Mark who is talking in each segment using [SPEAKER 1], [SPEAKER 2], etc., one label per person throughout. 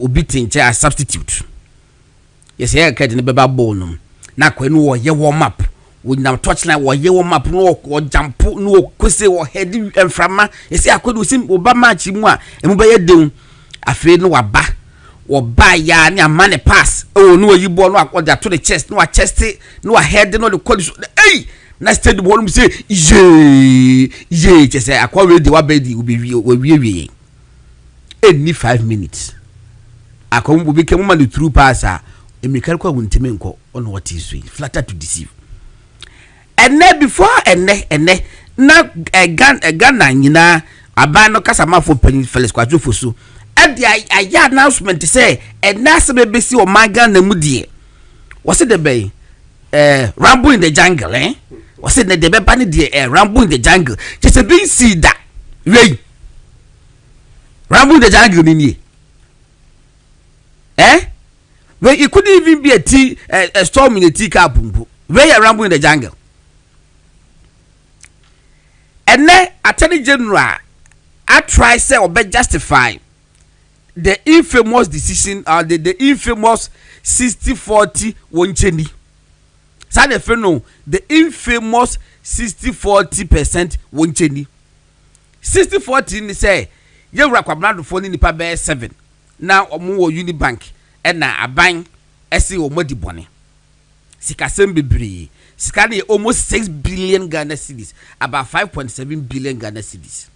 [SPEAKER 1] obi tinche a substitute yes here ka de beba ball no na kwa no wo ye warm up wo na touchline wo ye warm up no wo jump no kwese wo head enframa yes akodo sim oba match mu a emu be ye dem afi no waba wo ba ya ni amane pass oh no yi ball no akoda to the chest no a chest no a head no the call hey na steady ball say ye say akwa we de wa bedi we any 5 minutes akombo bi kemu ma the true passer emikal kwa wuntime nko on what is we flatter to deceive ene before ene na Ghana nyina aban no kasa ma for penny Felix Kwadwo so e de aya announcement say ena se bebesi o magan na mu die wo se de bay rambo in the jungle wo se de be ba ne die rambo in the jungle just a bin see that wey rambo in the jungle ni where it couldn't even be a storm in a teacup. Where you ramble in the jungle. And then Attorney General, I try say or be justify the infamous decision or the infamous 60-40 Woncheni. So the no, the infamous 60-40% Woncheni. 60-40 say you rakwabrado phone in the bear 7. Now omo Unibank. Na aban ese o modi bone sika sem bebre sika na almost 6 billion Ghana cedis about 5.7 billion Ghana cedis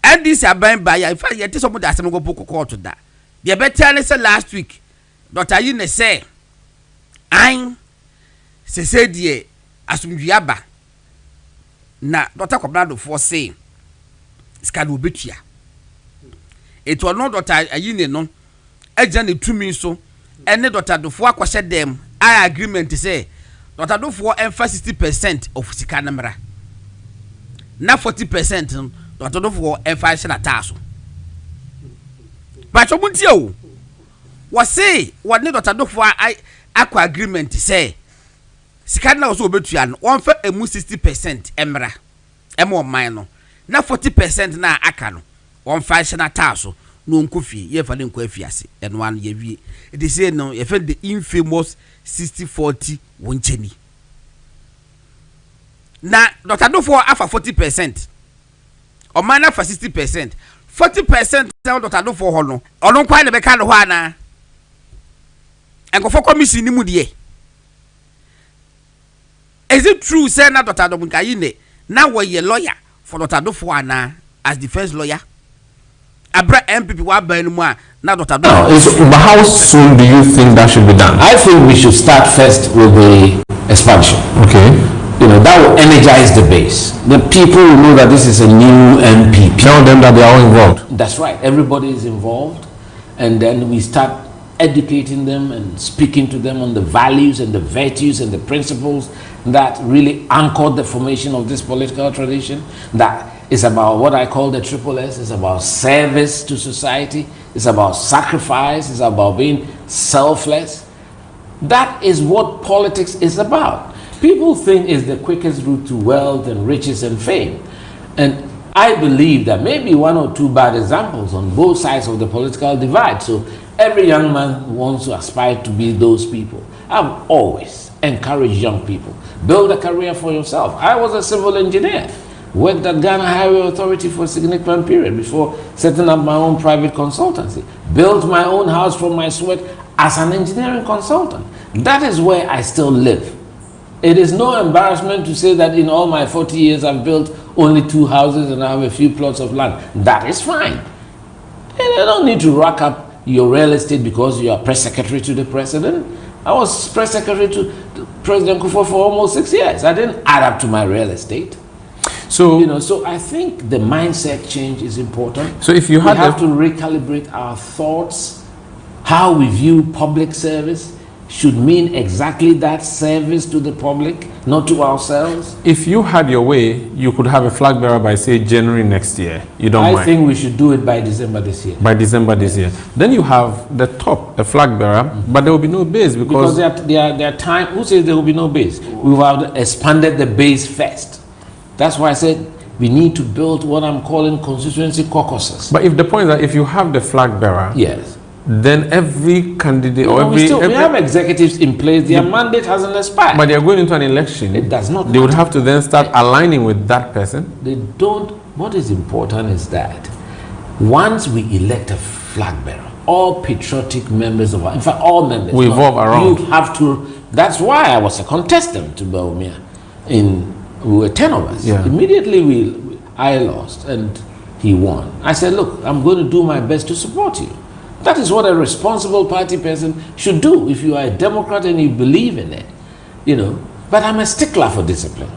[SPEAKER 1] and this aban buy in fact yet some da asem go book court da the better say last week Dr. Yine say an se die asumduaba na Dr. Kobrado for say sika do betua it was not Dr. Yine no Ejani 2 minutes so any Dr. Dofo akwase dem I agreement say Dr. Dofo emphasize 60% of sika namra na 40% Dr. Dofo emphasize na taso but obunti o was say what need Dr. Dofo akwa agreement say sika na so obetua no won fa emu 60% emra emo man no na 40% na aka no won fa na taso no nkofi ye fa ne nkoafiase eno an ye wie it is say no ye fa the infamous 60-40 Woncheni na Dr. Dofo afa 40% o man afa 60% 40% Dr. Dofo ho no ono kwa ne be ka no ho ana enkofo commission ni mu de is it true say na Dr. Dofo Yine na wo ye lawyer for Dr. Dofo ana as defense lawyer Abra MPP wa ban mu a na Dr.
[SPEAKER 2] But how soon do you think that should be done? I think we should start first with the expansion. Okay. You know, that will energize the base. The people will know that this is a new MPP. Tell them that they are all involved. That's right. Everybody is involved. And then we start educating them and speaking to them on the values and the virtues and the principles that really anchored the formation of this political tradition. That is about what I call the triple S. It's about service to society. It's about sacrifice. It's about being selfless. That is what politics is about. People think it's the quickest route to wealth and riches and fame. And I believe that maybe 1 or 2 bad examples on both sides of the political divide. So every young man wants to aspire to be those people. I've always encouraged young people, build a career for yourself. I was a civil engineer. Worked at Ghana Highway Authority for a significant period before setting up my own private consultancy. Built my own house from my sweat as an engineering consultant. That is where I still live. It is no embarrassment to say that in all my 40 years I've built only 2 houses and I have a few plots of land. That is fine. And I don't need to rack up your real estate because you are press secretary to the president. I was press secretary to President Kufuor for almost 6 years. I didn't add up to my real estate. So, you know, so I think the mindset change is important. So if you have to recalibrate our thoughts, how we view public service should mean exactly that, service to the public, not to ourselves. If you had your way, you could have a flag bearer by, say, January next year. You don't mind? I think we should do it by December this year. By December this year. Then you have the top, a flag bearer, but there will be no base because there are time. Who says there will be no base? We have expanded the base first. That's why I said We need to build what I'm calling constituency caucuses.
[SPEAKER 3] But if the point is that if you have the flag bearer,
[SPEAKER 2] yes,
[SPEAKER 3] then every candidate or
[SPEAKER 2] we have executives in place, their mandate hasn't expired.
[SPEAKER 3] But they are going into an election.
[SPEAKER 2] It does not
[SPEAKER 3] They would have to then start aligning with that person.
[SPEAKER 2] They don't. What is important is that once we elect a flag bearer, all patriotic members of in fact, all members
[SPEAKER 3] we evolve around.
[SPEAKER 2] You have to. That's why I was a contestant to Baumia. We were 10 of us.
[SPEAKER 3] Yeah.
[SPEAKER 2] Immediately I lost and he won. I said, look, I'm going to do my best to support you. That is what a responsible party person should do if you are a Democrat and you believe in it, you know. But I'm a stickler for discipline.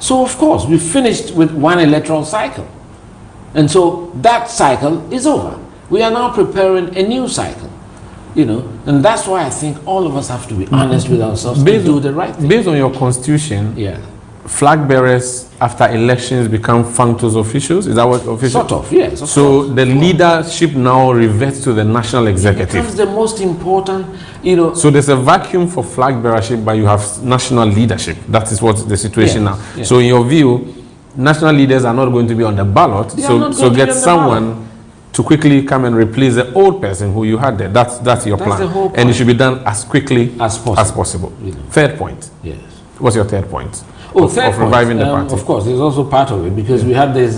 [SPEAKER 2] So of course we finished with one electoral cycle. And so that cycle is over. We are now preparing a new cycle, you know. And that's why I think all of us have to be honest with ourselves and do the right thing.
[SPEAKER 3] Based on your constitution,
[SPEAKER 2] yeah,
[SPEAKER 3] flag bearers after elections become functus officials. Is that what official?
[SPEAKER 2] Sort of, yes.
[SPEAKER 3] So the leadership now reverts to the national executive.
[SPEAKER 2] It becomes the most important, you know.
[SPEAKER 3] So there's a vacuum for flag bearership, but you have national leadership. That is what the situation now.
[SPEAKER 2] Yes.
[SPEAKER 3] So in your view, national leaders are not going to be on the ballot. So get someone to quickly come and replace the old person who you had there. That's your plan.
[SPEAKER 2] The whole point.
[SPEAKER 3] And it should be done as quickly
[SPEAKER 2] as possible.
[SPEAKER 3] You know. Third point.
[SPEAKER 2] Yes.
[SPEAKER 3] What's your third point?
[SPEAKER 2] Third point,
[SPEAKER 3] reviving the party.
[SPEAKER 2] Of course, it's also part of it because we have these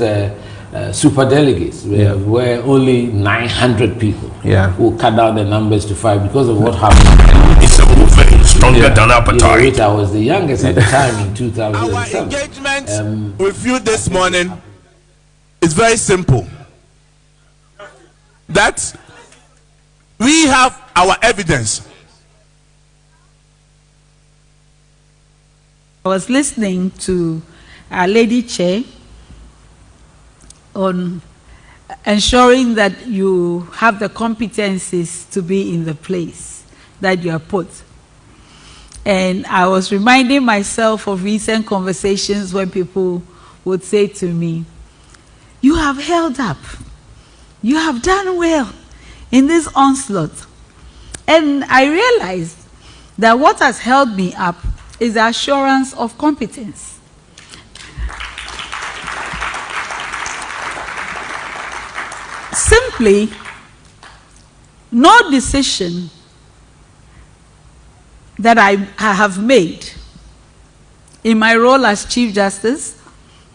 [SPEAKER 2] super delegates where only 900 people who cut down the numbers to 5 because of what happened.
[SPEAKER 4] It's a movement stronger than appetite.
[SPEAKER 2] I was the youngest at the time in 2007.
[SPEAKER 4] Our engagement with you this morning is very simple. That we have our evidence.
[SPEAKER 5] I was listening to our Lady Chair on ensuring that you have the competencies to be in the place that you are put. And I was reminding myself of recent conversations when people would say to me, you have held up. You have done well in this onslaught. And I realized that what has held me up is the assurance of competence. Simply, no decision that I have made in my role as Chief Justice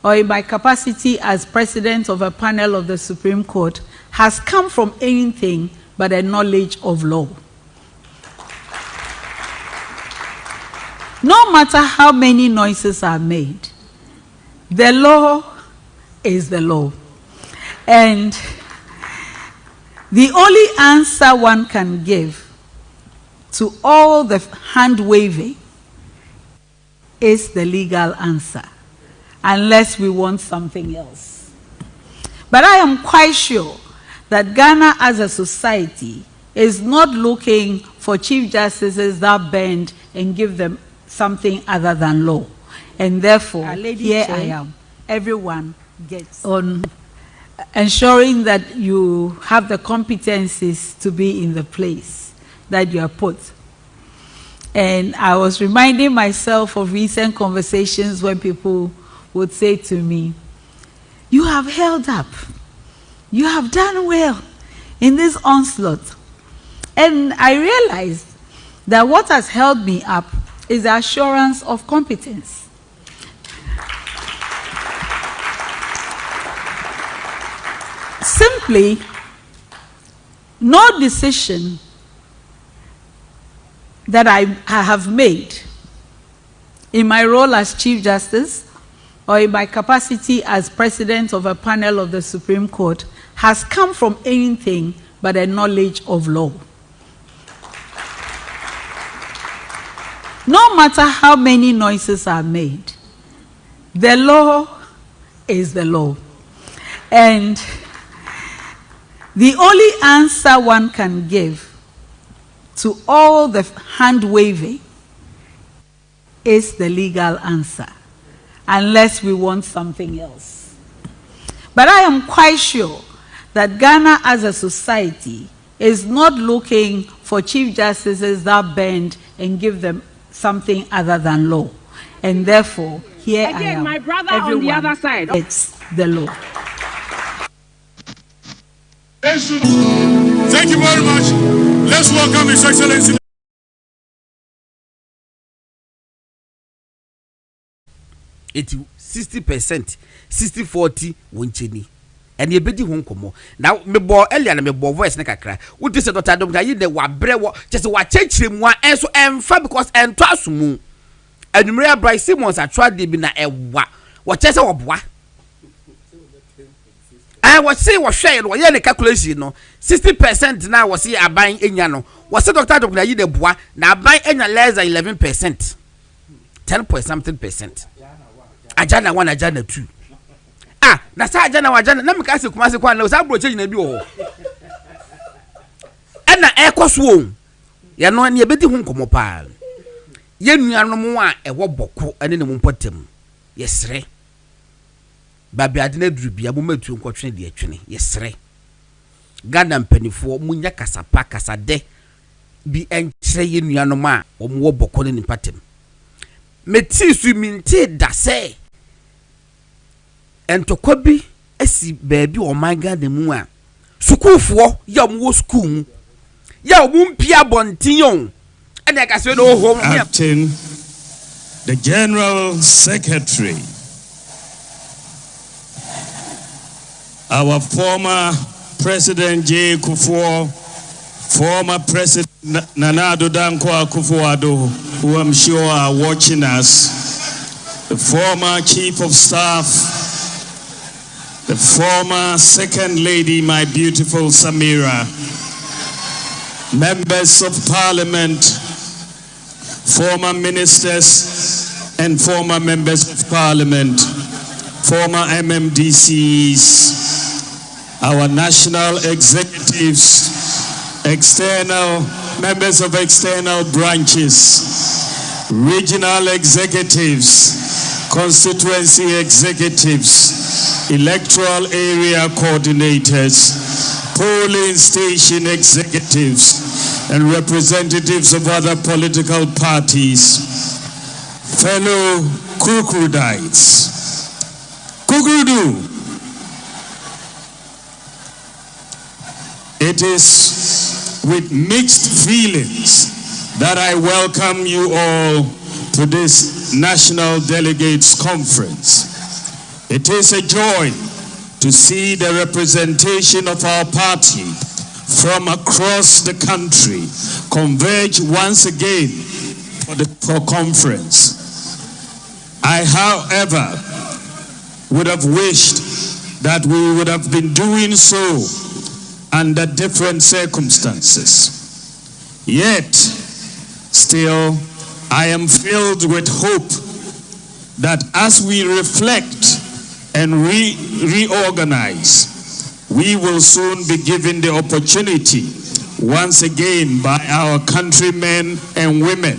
[SPEAKER 5] or in my capacity as President of a panel of the Supreme Court has come from anything but a knowledge of law. No matter how many noises are made, the law is the law. And the only answer one can give to all the hand-waving is the legal answer, unless we want something else. But I am quite sure that Ghana as a society is not looking for Chief Justices that bend and give them something other than law. And therefore, here I am. Everyone gets on ensuring that you have the competencies to be in the place that you are put. And I was reminding myself of recent conversations when people would say to me, you have held up. You have done well in this onslaught. And I realized that what has held me up is the assurance of competence. Simply, no decision that I have made in my role as Chief Justice or in my capacity as President of a panel of the Supreme Court has come from anything but a knowledge of law. No matter how many noises are made, the law is the law. And the only answer one can give to all the hand-waving is the legal answer, unless we want something else. But I am quite sure that Ghana as a society is not looking for Chief Justices that bend and give them something other than law. And therefore, here I am.
[SPEAKER 6] My brother on the other side.
[SPEAKER 5] the law.
[SPEAKER 4] Thank you very much. Let's welcome His Excellency.
[SPEAKER 1] It's 60%, 60-40 woncheni. And ye bedi ho nkomo. Now me bo earlier na me bo voice na kakra. Wo dis Dr. Adam da yi de wa bre wo just wa chechire mu enso emfa because ento asumu. Anumere Bryce Simmons atwa de bi na ewa. Wo chese wo boa. Was say was share no ye ne calculation no 60% na was say aban enya no was say Dr. Adam da yi de boa na aban enya less than 11%. 10.something%. Ajana 1 ajana 2. Na sa ajana wajana na meka se kuma se kwa na sa bro change na bi wo na ekoso ye no ne bedi hu nkomo pa ye nuanom a ewo boko ene ne mpotem yesre babi ade na durubia mo matu nkotwe de atwene yesre Ghana mpanifo munya kasapa kasade bi enkyere ye nuanom a wo boko ne nipatem meti su minti dase entokobi esi baby o my God the mu a sukuufo ya mo school mu ya o mpia bontinyon and I can say no home
[SPEAKER 4] Acting the General Secretary, our former President J. Kufuor, former President Nana Addo Dankwa Akufo-Addo, who I'm sure are watching us, the former Chief of Staff, the former Second Lady, my beautiful Samira, members of Parliament, former ministers and former members of Parliament, former MMDCs, our national executives, external members of external branches, regional executives, constituency executives, electoral area coordinators, polling station executives, and representatives of other political parties, fellow Kukrudites. Kukrudu. It is with mixed feelings that I welcome you all to this National Delegates Conference. It is a joy to see the representation of our party from across the country converge once again for conference. I, however, would have wished that we would have been doing so under different circumstances. Yet, still, I am filled with hope that as we reflect and reorganize, we will soon be given the opportunity once again by our countrymen and women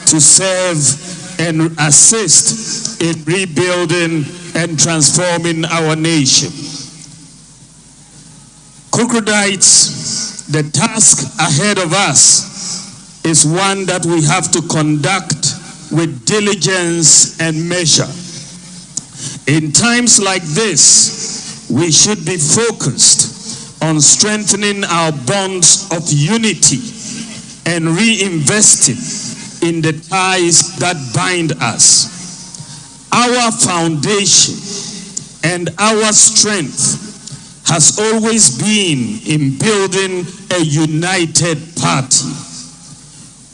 [SPEAKER 4] to serve and assist in rebuilding and transforming our nation. Kukrudites, the task ahead of us is one that we have to conduct with diligence and measure. In times like this, we should be focused on strengthening our bonds of unity and reinvesting in the ties that bind us. Our foundation and our strength has always been in building a united party.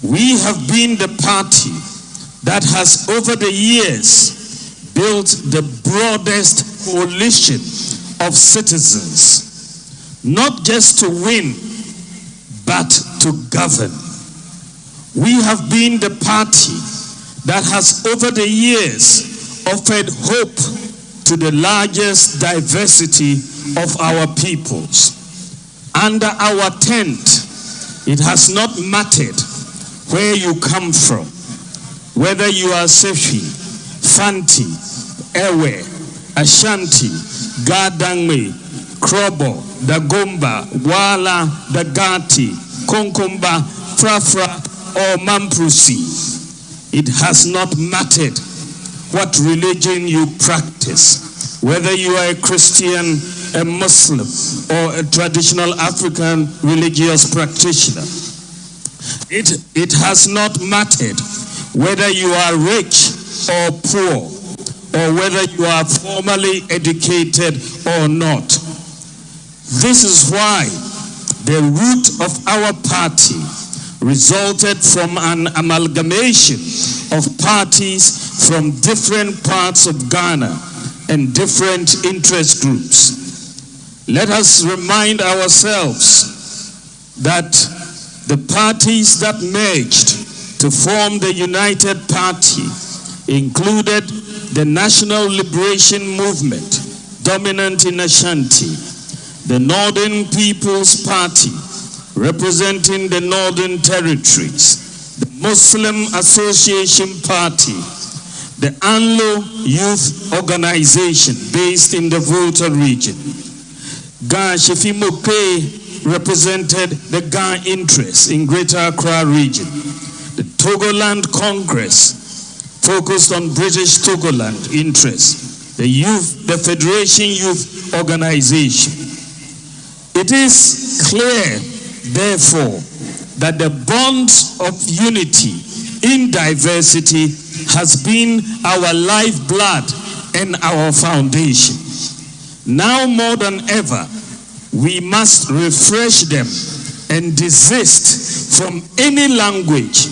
[SPEAKER 4] We have been the party that has over the years built the broadest coalition of citizens, not just to win, but to govern. We have been the party that has over the years offered hope to the largest diversity of our peoples. Under our tent, it has not mattered where you come from, whether you are Sefi, Fanti, Ewe, Ashanti, Gadangme, Krobo, Dagomba, Wala, Dagati, Konkomba, Frafra, or Mamprusi. It has not mattered what religion you practice, whether you are a Christian, a Muslim, or a traditional African religious practitioner. It has not mattered whether you are rich or poor, or whether you are formally educated or not. This is why the root of our party resulted from an amalgamation of parties from different parts of Ghana and different interest groups. Let us remind ourselves that the parties that merged to form the United Party included the National Liberation Movement, dominant in Ashanti, the Northern People's Party, representing the Northern Territories, the Muslim Association Party, the Anlo Youth Organization based in the Volta region. Ga Shefimope represented the Ga interests in Greater Accra region. The Togoland Congress focused on British Togoland interests. The Federation Youth Organization. It is clear, therefore, that the bonds of unity in diversity has been our lifeblood and our foundation. Now more than ever, we must refresh them and desist from any language,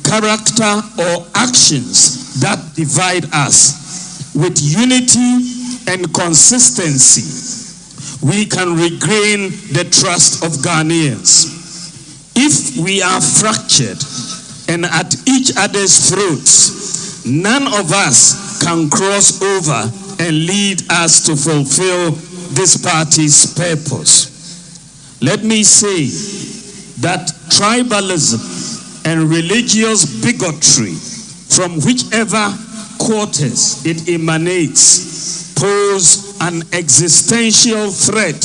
[SPEAKER 4] character, or actions that divide us. With unity and consistency, we can regain the trust of Ghanaians. If we are fractured and at each other's throats, none of us can cross over and lead us to fulfill this party's purpose. Let me say that tribalism and religious bigotry, from whichever quarters it emanates, pose an existential threat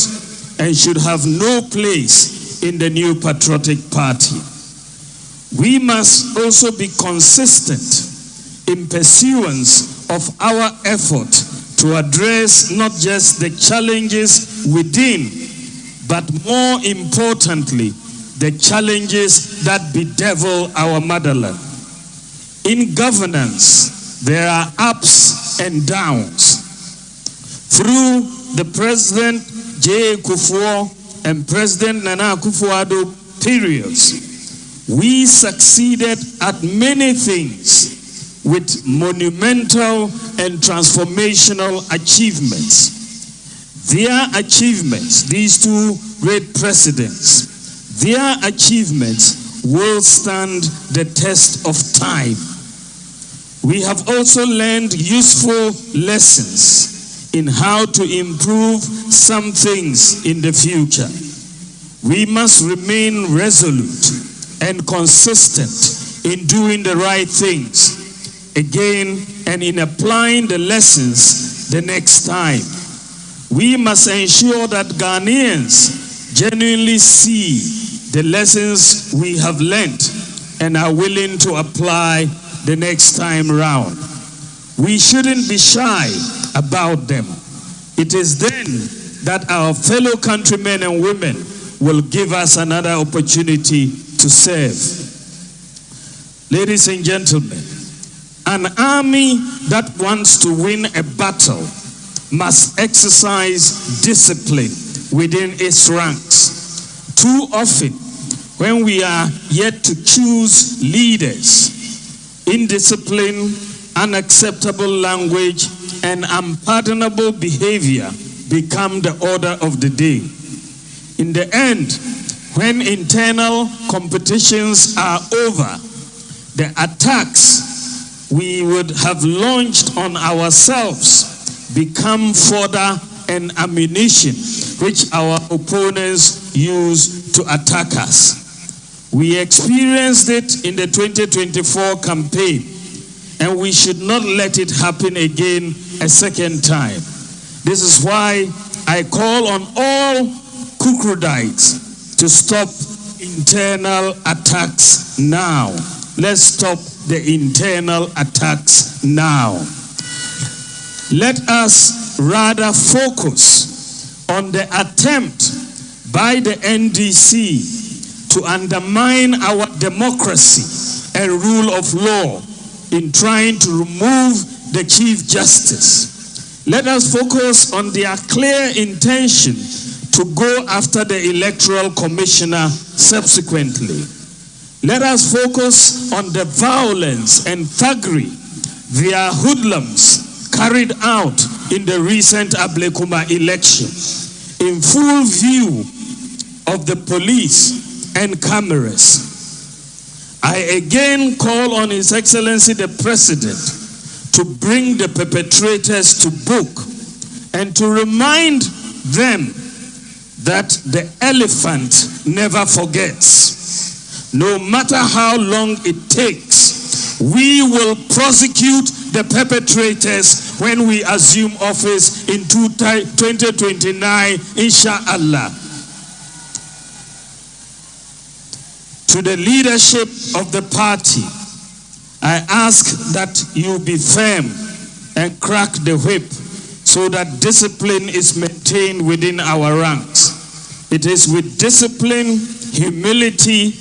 [SPEAKER 4] and should have no place in the new patriotic party. We must also be consistent in pursuance of our effort to address not just the challenges within, but more importantly, the challenges that bedevil our motherland. In governance, there are ups and downs. Through the President J. Kufuor and President Nana Akufo-Addo periods, we succeeded at many things with monumental and transformational achievements. Their achievements, these two great presidents, their achievements will stand the test of time. We have also learned useful lessons in how to improve some things in the future. We must remain resolute and consistent in doing the right things again and in applying the lessons the next time. We must ensure that Ghanaians genuinely see the lessons we have learned and are willing to apply the next time round. We shouldn't be shy about them. It is then that our fellow countrymen and women will give us another opportunity to serve. Ladies and gentlemen, an army that wants to win a battle must exercise discipline within its ranks. Too often, when we are yet to choose leaders, indiscipline, unacceptable language, and unpardonable behavior become the order of the day. In the end, when internal competitions are over, the attacks we would have launched on ourselves become fodder and ammunition which our opponents use to attack us. We experienced it in the 2024 campaign, and we should not let it happen again a second time. This is why I call on all Kukrudites to stop internal attacks now. Let's stop the internal attacks now. Let us rather focus on the attempt by the NDC to undermine our democracy and rule of law in trying to remove the Chief Justice. Let us focus on their clear intention to go after the Electoral Commissioner subsequently. Let us focus on the violence and thuggery their hoodlums carried out in the recent Ablekuma election, in full view of the police and cameras. I again call on His Excellency the President to bring the perpetrators to book and to remind them that the elephant never forgets. No matter how long it takes, we will prosecute the perpetrators when we assume office in 2029, inshallah. To the leadership of the party, I ask that you be firm and crack the whip so that discipline is maintained within our ranks. It is with discipline, humility,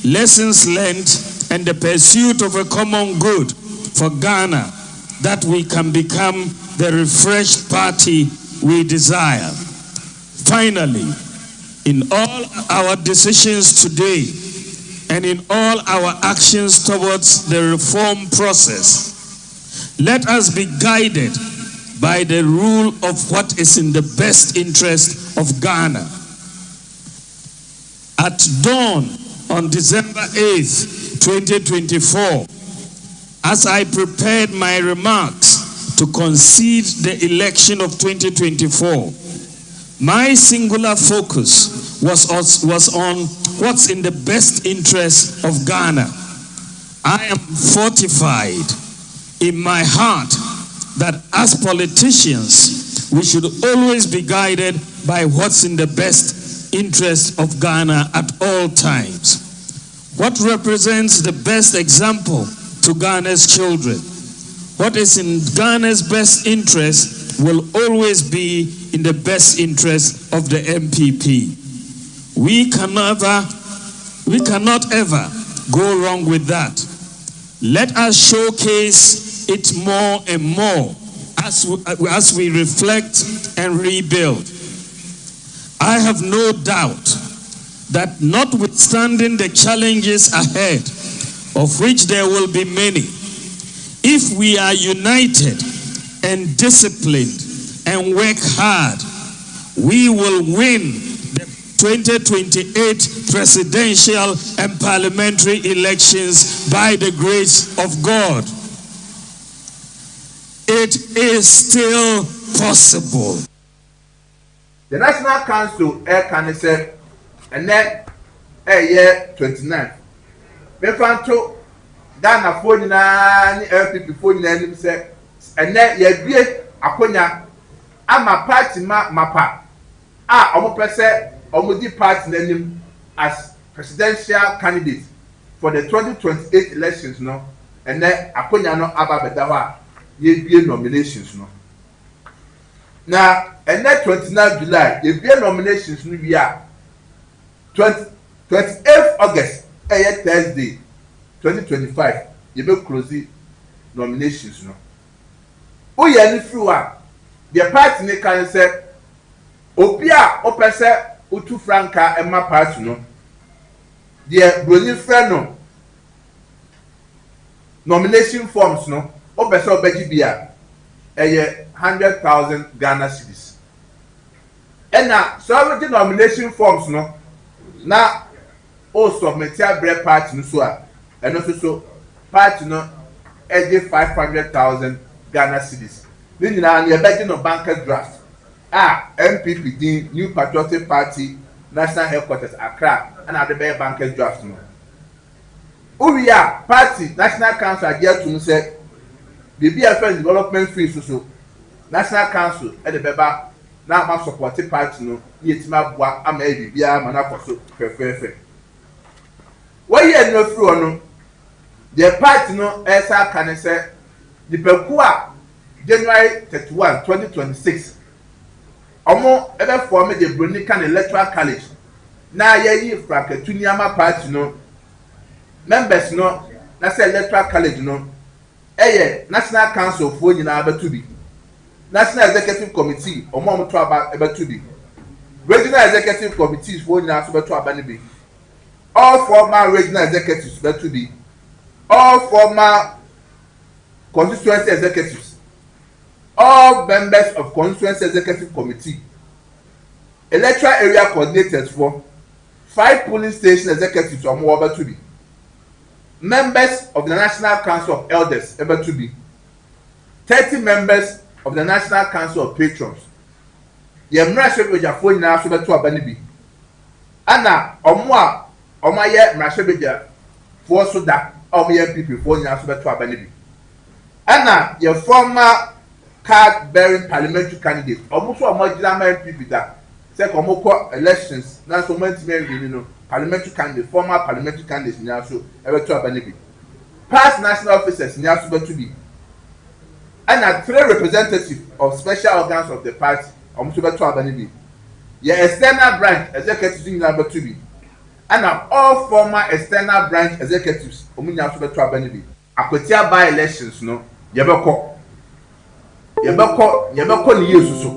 [SPEAKER 4] lessons learned, and the pursuit of a common good for Ghana that we can become the refreshed party we desire. Finally, in all our decisions today and in all our actions towards the reform process, let us be guided by the rule of what is in the best interest of Ghana. At dawn on December 8th, 2024, as I prepared my remarks to concede the election of 2024, my singular focus was on what's in the best interest of Ghana. I am fortified in my heart that as politicians, we should always be guided by what's in the best interest of Ghana at all times. What represents the best example to Ghana's children? What is in Ghana's best interest will always be in the best interest of the MPP. We cannot ever go wrong with that. Let us showcase it more and more as we reflect and rebuild. I have no doubt that notwithstanding the challenges ahead, of which there will be many, if we are united and disciplined and work hard, we will win the 2028 presidential and parliamentary elections by the grace of God. It is still possible.
[SPEAKER 6] The National Council can say, and then year 29. Me fan to Ghana phone na LPP phone na nim say, and then ye bie akonya ama party mapa omo pese omo di party na nim as presidential candidate for the 2028 elections no, and then akonya no aba beda ho a ye bie nominations no. Na and then 29 July ye bie nominations no wi a 28th August Thursday 2025 you be close nominations no. Oye ni free one the party ne kan say obi a opese utu franka ema party no the broni friend no nomination forms no opese obeji bia 100,000 Ghana cedis. And now so the nomination forms no na o submit a bread party no so a and also so party no 500,000 Ghana cedis. Then you know you're no bankers draft. MPP din New Patriotic Party National Headquarters Accra and at the bankers draft no. Uria party National Council Agyei to say the BFN development fees so National Council at the beba na ma support party no yetima boa ama e bia ma na koso fefefe. Why you no through no the party no esa can say the peku a January 31, 2026. Omo ebe form the Bronican Electoral College. Na ye Franketuniama party no. Members no, na say Electoral College no. National Council for nyina aba to be. National Executive Committee omo mo to aba to be. Regional Executive Committees for nyina so to aba ne be. All former regional executives to be. All former constituency executives. All members of constituency executive committee. Electoral area coordinators for 5 polling station executives or more to be. Members of the National Council of Elders ever to be. 30 members of the National Council of Patrons. Yemra shebe ja phone na so beto abani bi. Ana omaye mrashebe ja for so da omaye MPP phone na so beto abani bi. Ana your former card bearing parliamentary candidate omuso omajira ma MPP da say komoko elections na so mentime parliamentary candidate former parliamentary candidates nya so ebeto abani bi. Past national officers nya so beto bi. Ana 3 representatives of special organs of the party omuso beto abani bi. Your external branch executives in number 2 and all former external branch executives omunya so beto abani bi. Akotia by elections no yebeko ni yesuso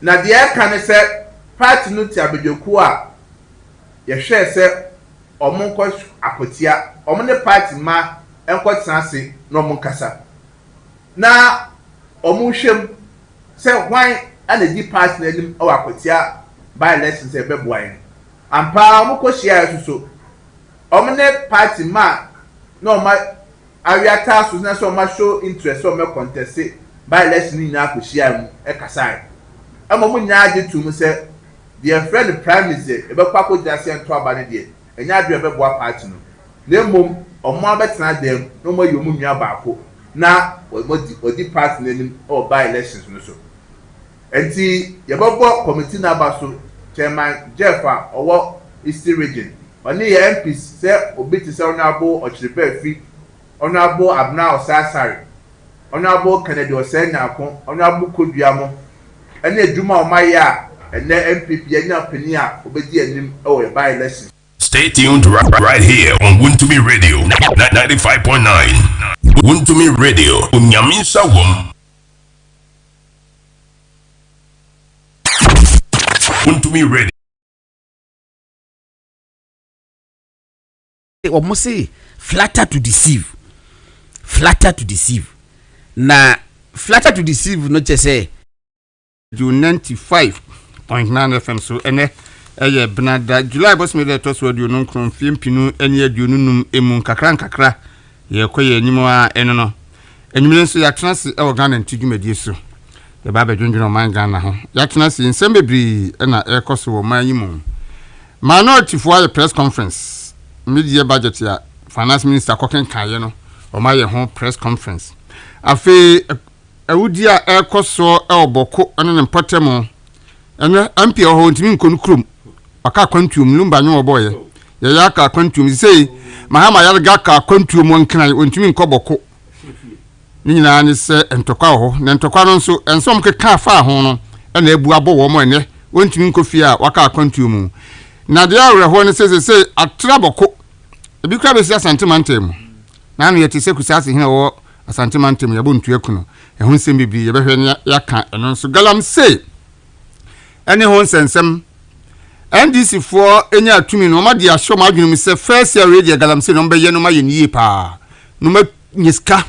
[SPEAKER 6] na de kan se party no ti abedwoku a ye hwe se omonko akotia omne party ma enko tsanase no omonkasa na omunhwem se hwan ana di party na nim o akotia by elections e beboan ampa omko shia yesuso omne party ma no ma awiata so na so ma show interest o me contest by election ni na akohia mu e kasai amomu nyaaje tum se the friend prime minister e be kwako jase nto aba ne de enya adu e be boa party no na mom omo abetena dem no mo yomu nwa baako na odi party na nim o by elections no so enti ye bebo committee na aba so chairman Jeffa owo Eastern region oni ye MPs se obiti se onabo ochirebe fi onabo Abna Osasari onabo Kennedy Osenyako onabo Koduamo ene eduma omaya ene MPP enya pani a obedi anim e wo by election.
[SPEAKER 7] Stay tuned right here on Wuntumi Radio 95.9. Wuntumi Radio Unyaminsa Wom. Wuntumi Radio.
[SPEAKER 1] Almost say flatter to deceive. Flatter to deceive. Na flatter to deceive no just say do 95.9 FM so ene eye benada July boss me let us radio no kron fimpinu ene adununum emu kakra ye koye anyimo a eno no enyimire nso ya transe e organ ntidwumadi so ye ba badwundwun o man Ghana ho ya transe nsem bebri na e koso wo man yimu minority for press conference media budget ya finance minister koken kaye no o ma ye ho press conference afi awudi a e koso e oboko ene ne mpotemo ene ampi ho ntimi nkonu krom aka kwantuom lumba nyo oboye ye ya aka kwantuom sei mahama ya ga aka kwantuom wonkran ontimi nkoboko nyina ne se entokwa ho ne entokwa no nso ensom keka fa ho no ene ebu abo wo mo ene ontimi nkofie a waka kwantuom na de awre ho ne se atraboko ebi kra be sia sentimentem na anu yeti se kusase hina wo sentimentem ya bo ntu ekuno ehun sem bibi ye behwe ne yaka eno nso galam se ene ho nsensem NDC for enya atumi no ma dia show ma adwunu se first year radio galamse no mbe ye no ma ye niye pa no ma nyiska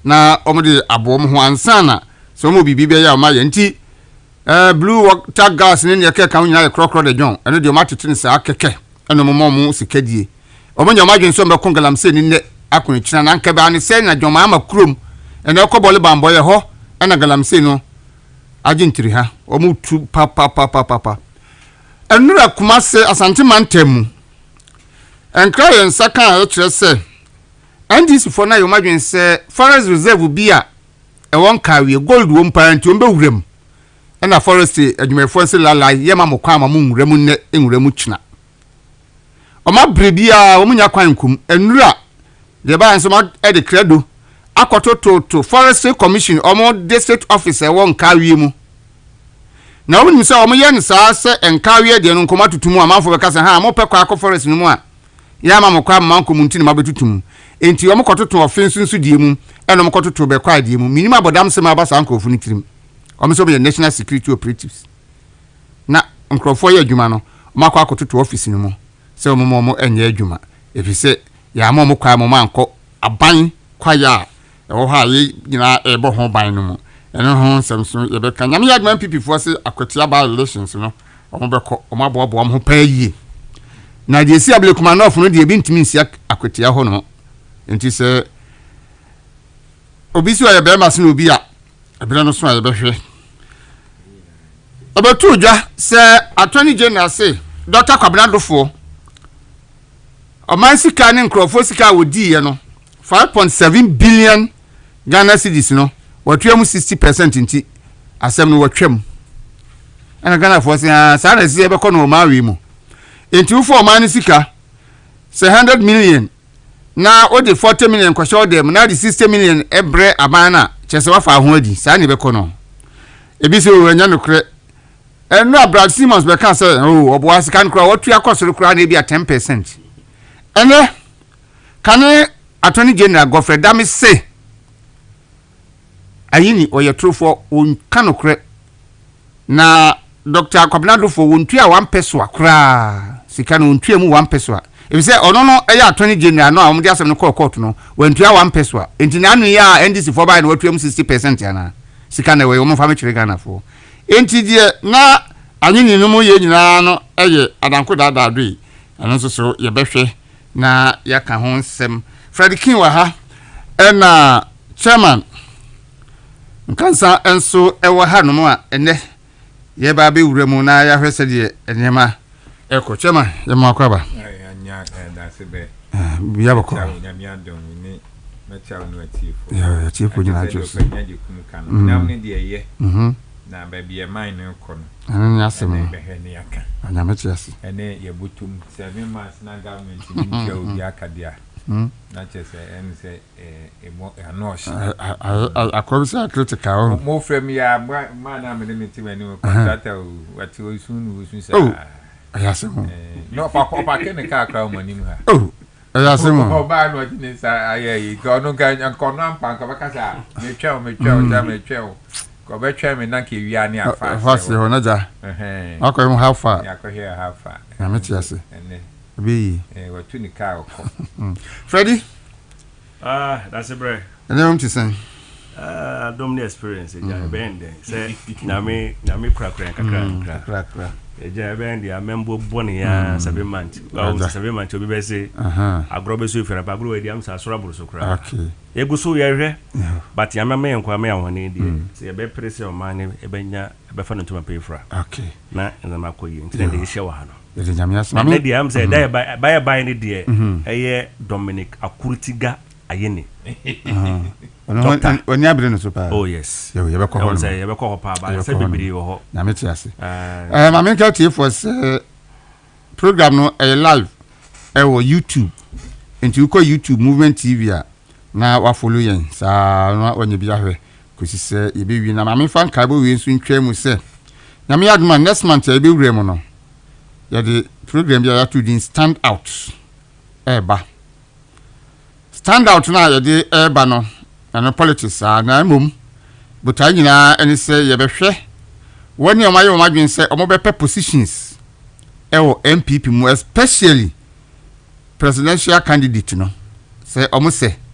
[SPEAKER 1] na omode abom ho ansana so mo bibi be ya ma ye nti blue water gas ne ne keka nya ye krokro de jon ene de ma tetene se akeke ene mo mo sikadie omonya ma adwunu so mbe kon galamse ni ne akon kina na nka ba ne se na jon ma ama krom ene okobole bambo ye ho ene galamse no agentiri ha omu tu pa enura kumase asante mantemu enkra yen saka a kire se NDC for na yomadwen se forest reserve bia e won kawe gold wo mparenti o mbewurem na forest adwumefo se lala yema mokwa ma munwurem ne enwurem kina o ma brebia o munya kwan kum enura de ba nso ma e de credo akoto to forestry commission omo district officer won kawie mu na woni se omo ye nsa se enkawie de no nkoma tutumu amanfo be kasa ha mo pekwa akọ forest no mu a ya ma mokwa manko mu ntini ma betutum enti omo kototo offense nso die mu eno mo kototo be kwa die mu minimum abodam se ma basa anko ofuni tirim omo so be national security operatives na nkrofo ye adwuma no makwa akototo office no mu se omo enye adwuma efise ya ma mo kwa mo manko aban kwaya ewo ha ye nyina ebo ho ban no mu eno ho samso ye be kan nyame yadman ppfo se akwatia ba relations no omo be ko omo aboabo am ho payie na de si abele kuma no ofo no de bi ntimi nsi akwatia ho no enti se obi si o ye be ma se no obi a ebele no so a ye be hwe obetu dwa se attorney general se Dr. Kwabena Dofo o man sika ne nkrofo sika wodi ye no 5.7 billion Ghana cedis no watwam 60% nti asem no watwam ana Ghana for say sa na sie be ko no mawe mu enti ufo o man sika say 100 million na o de 40 million ko show dem na de 60 million ebre abana chese wafa ho adi sa ne be ko no ebi se o anya no kre eno Brad Simmons be kan say o obo asika nkra watu akosoro kra na bi a 10% ene kane Attorney General Godfrey Dami say ayini oyetrofo on kanokre na Dr. Kwabena Dofo wontua 1 peso akra sika no wontua mu 1 peso e say ono no eya Attorney General no amudi asem no court no wontua 1 peso enti na anu ya NDC for buy no watuam 60% yana sika na we wo mfa mechire Ghana fo enti die na ayini no mu ye nyina no eye adanko dada adui ano so ye behwe na yaka ho nsem Fred King wa ha na chairman nkansa enso ewo ha no a ene ye ba be wuremu na ya hwese de enema eko chairman ye ma kwaba
[SPEAKER 8] anya Dasebre
[SPEAKER 1] biya bako
[SPEAKER 8] nyamia don ni mecha no atifo
[SPEAKER 1] ya tifo nyina
[SPEAKER 8] just na mne de ye na ba bi e mine no ko no
[SPEAKER 1] anya asem
[SPEAKER 8] be he ne aka
[SPEAKER 1] anya mecha ase
[SPEAKER 8] ene ye butum 7 months na government ni ntia obi aka dia na chese en se emo anosh
[SPEAKER 1] akwabisa critical
[SPEAKER 8] mo frem ya ma na me ne ti mani contractor wati o sunu sa
[SPEAKER 1] ayasemo
[SPEAKER 8] no pa ken ka akra mo nim ha
[SPEAKER 1] ayasemo
[SPEAKER 8] o ba no ti ne sa Agyei ko no ka nkono ampa ka baka sa me twel ko be twel me na ke wi ani afa
[SPEAKER 1] fast ho na ja akọ mu how far
[SPEAKER 8] ya ko here how far
[SPEAKER 1] na meti ase be
[SPEAKER 8] watu ni ka ko
[SPEAKER 1] Freddy
[SPEAKER 9] Dasebre
[SPEAKER 1] ene mti sen
[SPEAKER 9] domni experience ja bend say na me kra ja bend ya membo boni ya 7 months 7 months obi be say agro be so fera agro we di am sa sora buru so kra
[SPEAKER 1] okay
[SPEAKER 9] egu so ye hwe but ya mama yenkwa me ahone di say ye be press o man e benya e be fa no tuma pay fra
[SPEAKER 1] okay
[SPEAKER 9] na ena makoyi nti de hye wa ha no
[SPEAKER 1] de nyamias
[SPEAKER 9] na de am say da buy ni de eye Dominic Akurtiga ayeni
[SPEAKER 1] oni abire no so pa
[SPEAKER 9] oh yes
[SPEAKER 1] ye be ko ho
[SPEAKER 9] say ye be ko ho pa ba say bibiri wo ho
[SPEAKER 1] na meti ase ma men ka tie for program no live wo YouTube enti uko YouTube Movement TV a na wa follow yen sa no onye bia hwe kosi se ye be wi na ma men fan kai bo wi nsu ntwa mu se na me aduma next month ye be wure mu no ya the program ya to din stand out stand out na ya the eba no na politics na mum but anyina eni say ye be hwe woni o maye o madwen say o mo be positions ewo MPP mu especially presidential candidate no say o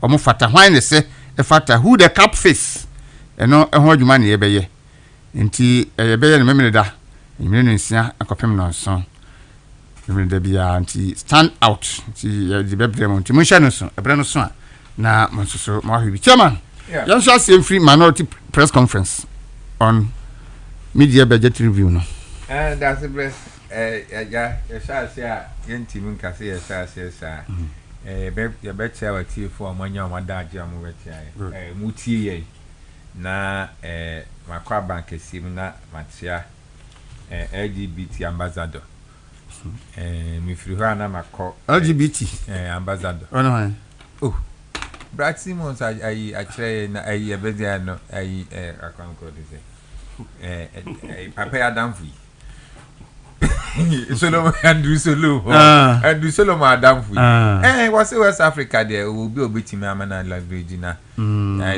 [SPEAKER 1] mo fata hwan ne say e fata who the cap face eno ho adwuma ne ye be ye nti ye be ye ne memene da emire no nsia akopem no so emire da bia anti stand out nti ye di bebre mo nti mo hye no so ebre no so na mo so mo ahwe bi chairman yan sha say free minority press conference on media budget review no
[SPEAKER 8] Dasebre ya sha say a yenti mun ka say ya sha say sa ye be cha wati for amanya amada agye am we tia mutie ye na makwa bank esim na matia LGBT ambassador mi firi ho na makọ
[SPEAKER 1] LGBT
[SPEAKER 8] ambassador
[SPEAKER 1] ono han
[SPEAKER 8] Brad Simmons I try na I bedia no I can't call this Papa Adam Fui Solomon Andrew Solomon Adam Fui was West Africa there will be obitim amana language na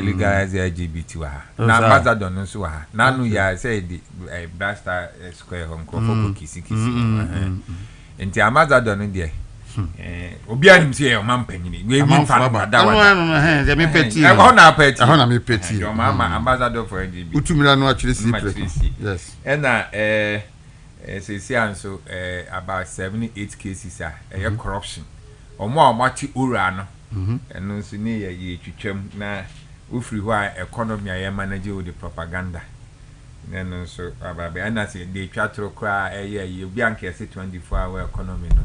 [SPEAKER 8] legalize LGBT wa na ambassador no so ha na no ya say the Blaster Square home for kisi enti ambassador no there obi anim say o man panyini we mi fa da wa
[SPEAKER 6] no me peti
[SPEAKER 8] e ho na peti
[SPEAKER 6] ho na me peti
[SPEAKER 8] your mama ambassador for LGBT
[SPEAKER 6] utumira no actually secret yes
[SPEAKER 8] and say so about 78 cases corruption omo amati ora no eno so ne ye twetwam na ofiri ho a economy aye manage with the propaganda eno so ababe and say dey twatro kra ye obi anke say 24-hour economy no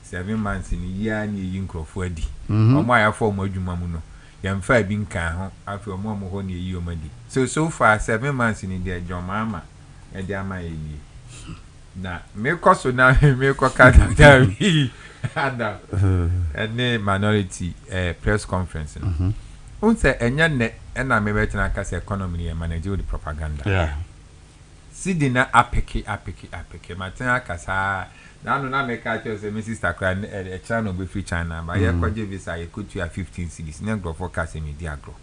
[SPEAKER 8] 7 months in year ni yin krofo adi omo aya for omo adwuma mu no yemfa bi nka ho afi omo ho ne yi omadi so far 7 months in the jomama e dey ama yi na me koso na me ko kata Adam and minority press conference unse enya ne na me betina ka se economy manage with the propaganda sidina apeke matina kasa na no na me ka cho se me sister kra e channel be free China ba ye kwaje visa ye kutu ya 15 cedis na gro forecast me di agro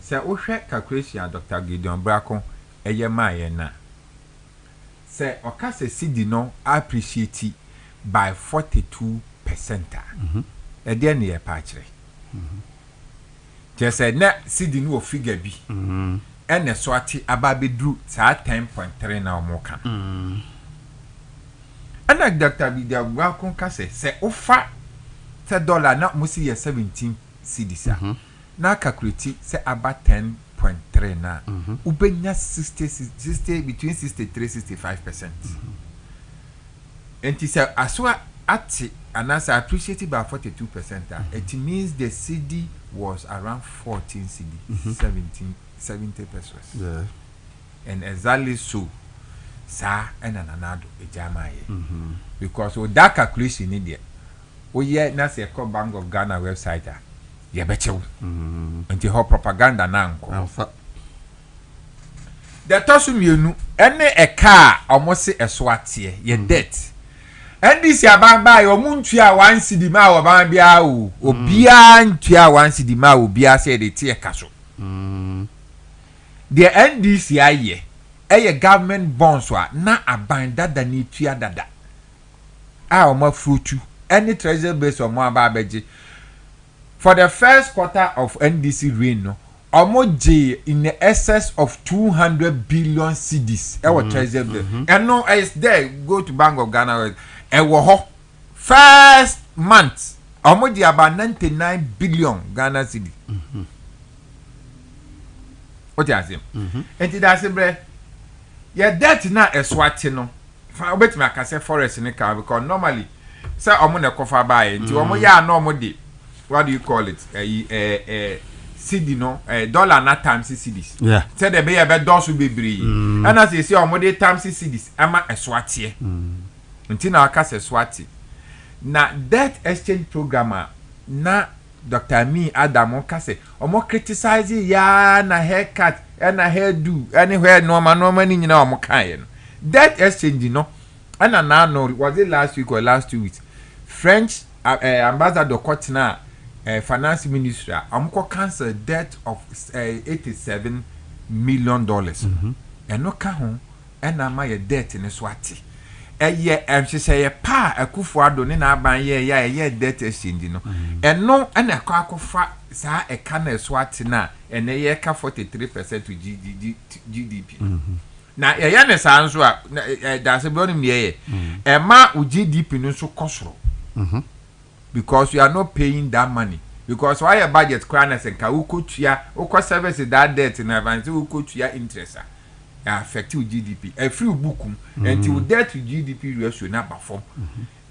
[SPEAKER 8] se o hwe calculation Dr. Gideon Brako eye ma ye na se okase sidi no appreciate by 42%. E dey na ye pa kire je say na sidi no figure bi ene so ate ababedru sa 10.3 na omoka ana Dr. Bidia Gwakon kase se ofa $10 na musi ye 17 cedis na calculate se aba 10.3 na ubenya 60 between 63-65%. And say aswa ati anasa appreciated by 42%. It means the CD was around 14 CD, 70 pesos.
[SPEAKER 6] Yeah.
[SPEAKER 8] And exactly so, sa and ananado ejamaye. Because with that calculation in there, we na say Bank of Ghana website. Ya bechew until her propaganda na nko the tosu mienu ene eka omosi eswatie ye debt and this ya bamba yo muntua 1 cedi ma wo ban bia o obia ntua 1 cedi ma obia say de tie kaso the NDC aye government bonds wa na aban dada ni tua dada a omo frutu any treasury base omo ababeji. For the first quarter of NDC reign, no, Omoji in the excess of 200 billion cedis. Treasury and no, is there. Go to Bank of Ghana. First month, Omoji about 99 billion Ghana cedi. What you say? And it Dasebre, your debt now is what you know. For bet me I say forest in the car because normally, say Omone kofa buy. Nti Omo ya no Omo what do you call it? CD no dollar na times cedis.
[SPEAKER 6] Yeah.
[SPEAKER 8] Say the be dosu bebree. And as you say omode times cedis ama eswatie. Nti na aka se swati. Na debt exchange program na Dr. Mi Adam kase omo criticize ya na haircut na hairdo anywhere normal ni nyina omo kan no. Debt exchange no ana na no was it last week or last 2 weeks? French ambassador Kotina finance ministry amko cancel debt of $87 million and no ka ho na ma ye debt ne so ate eye say pa akufo ado ne na aban ye debt exchange no and no na akofa sa e ka na so ate na ene ye ka 43% to GDP na ye ne sa nso a Dasebre no ye e ma u GDP no so kosoro because you are not paying that money because why your budget craness and ka ukotua uko service that debt in advance ukotua interest affect your GDP a free bookum until debt to GDP ratio na perform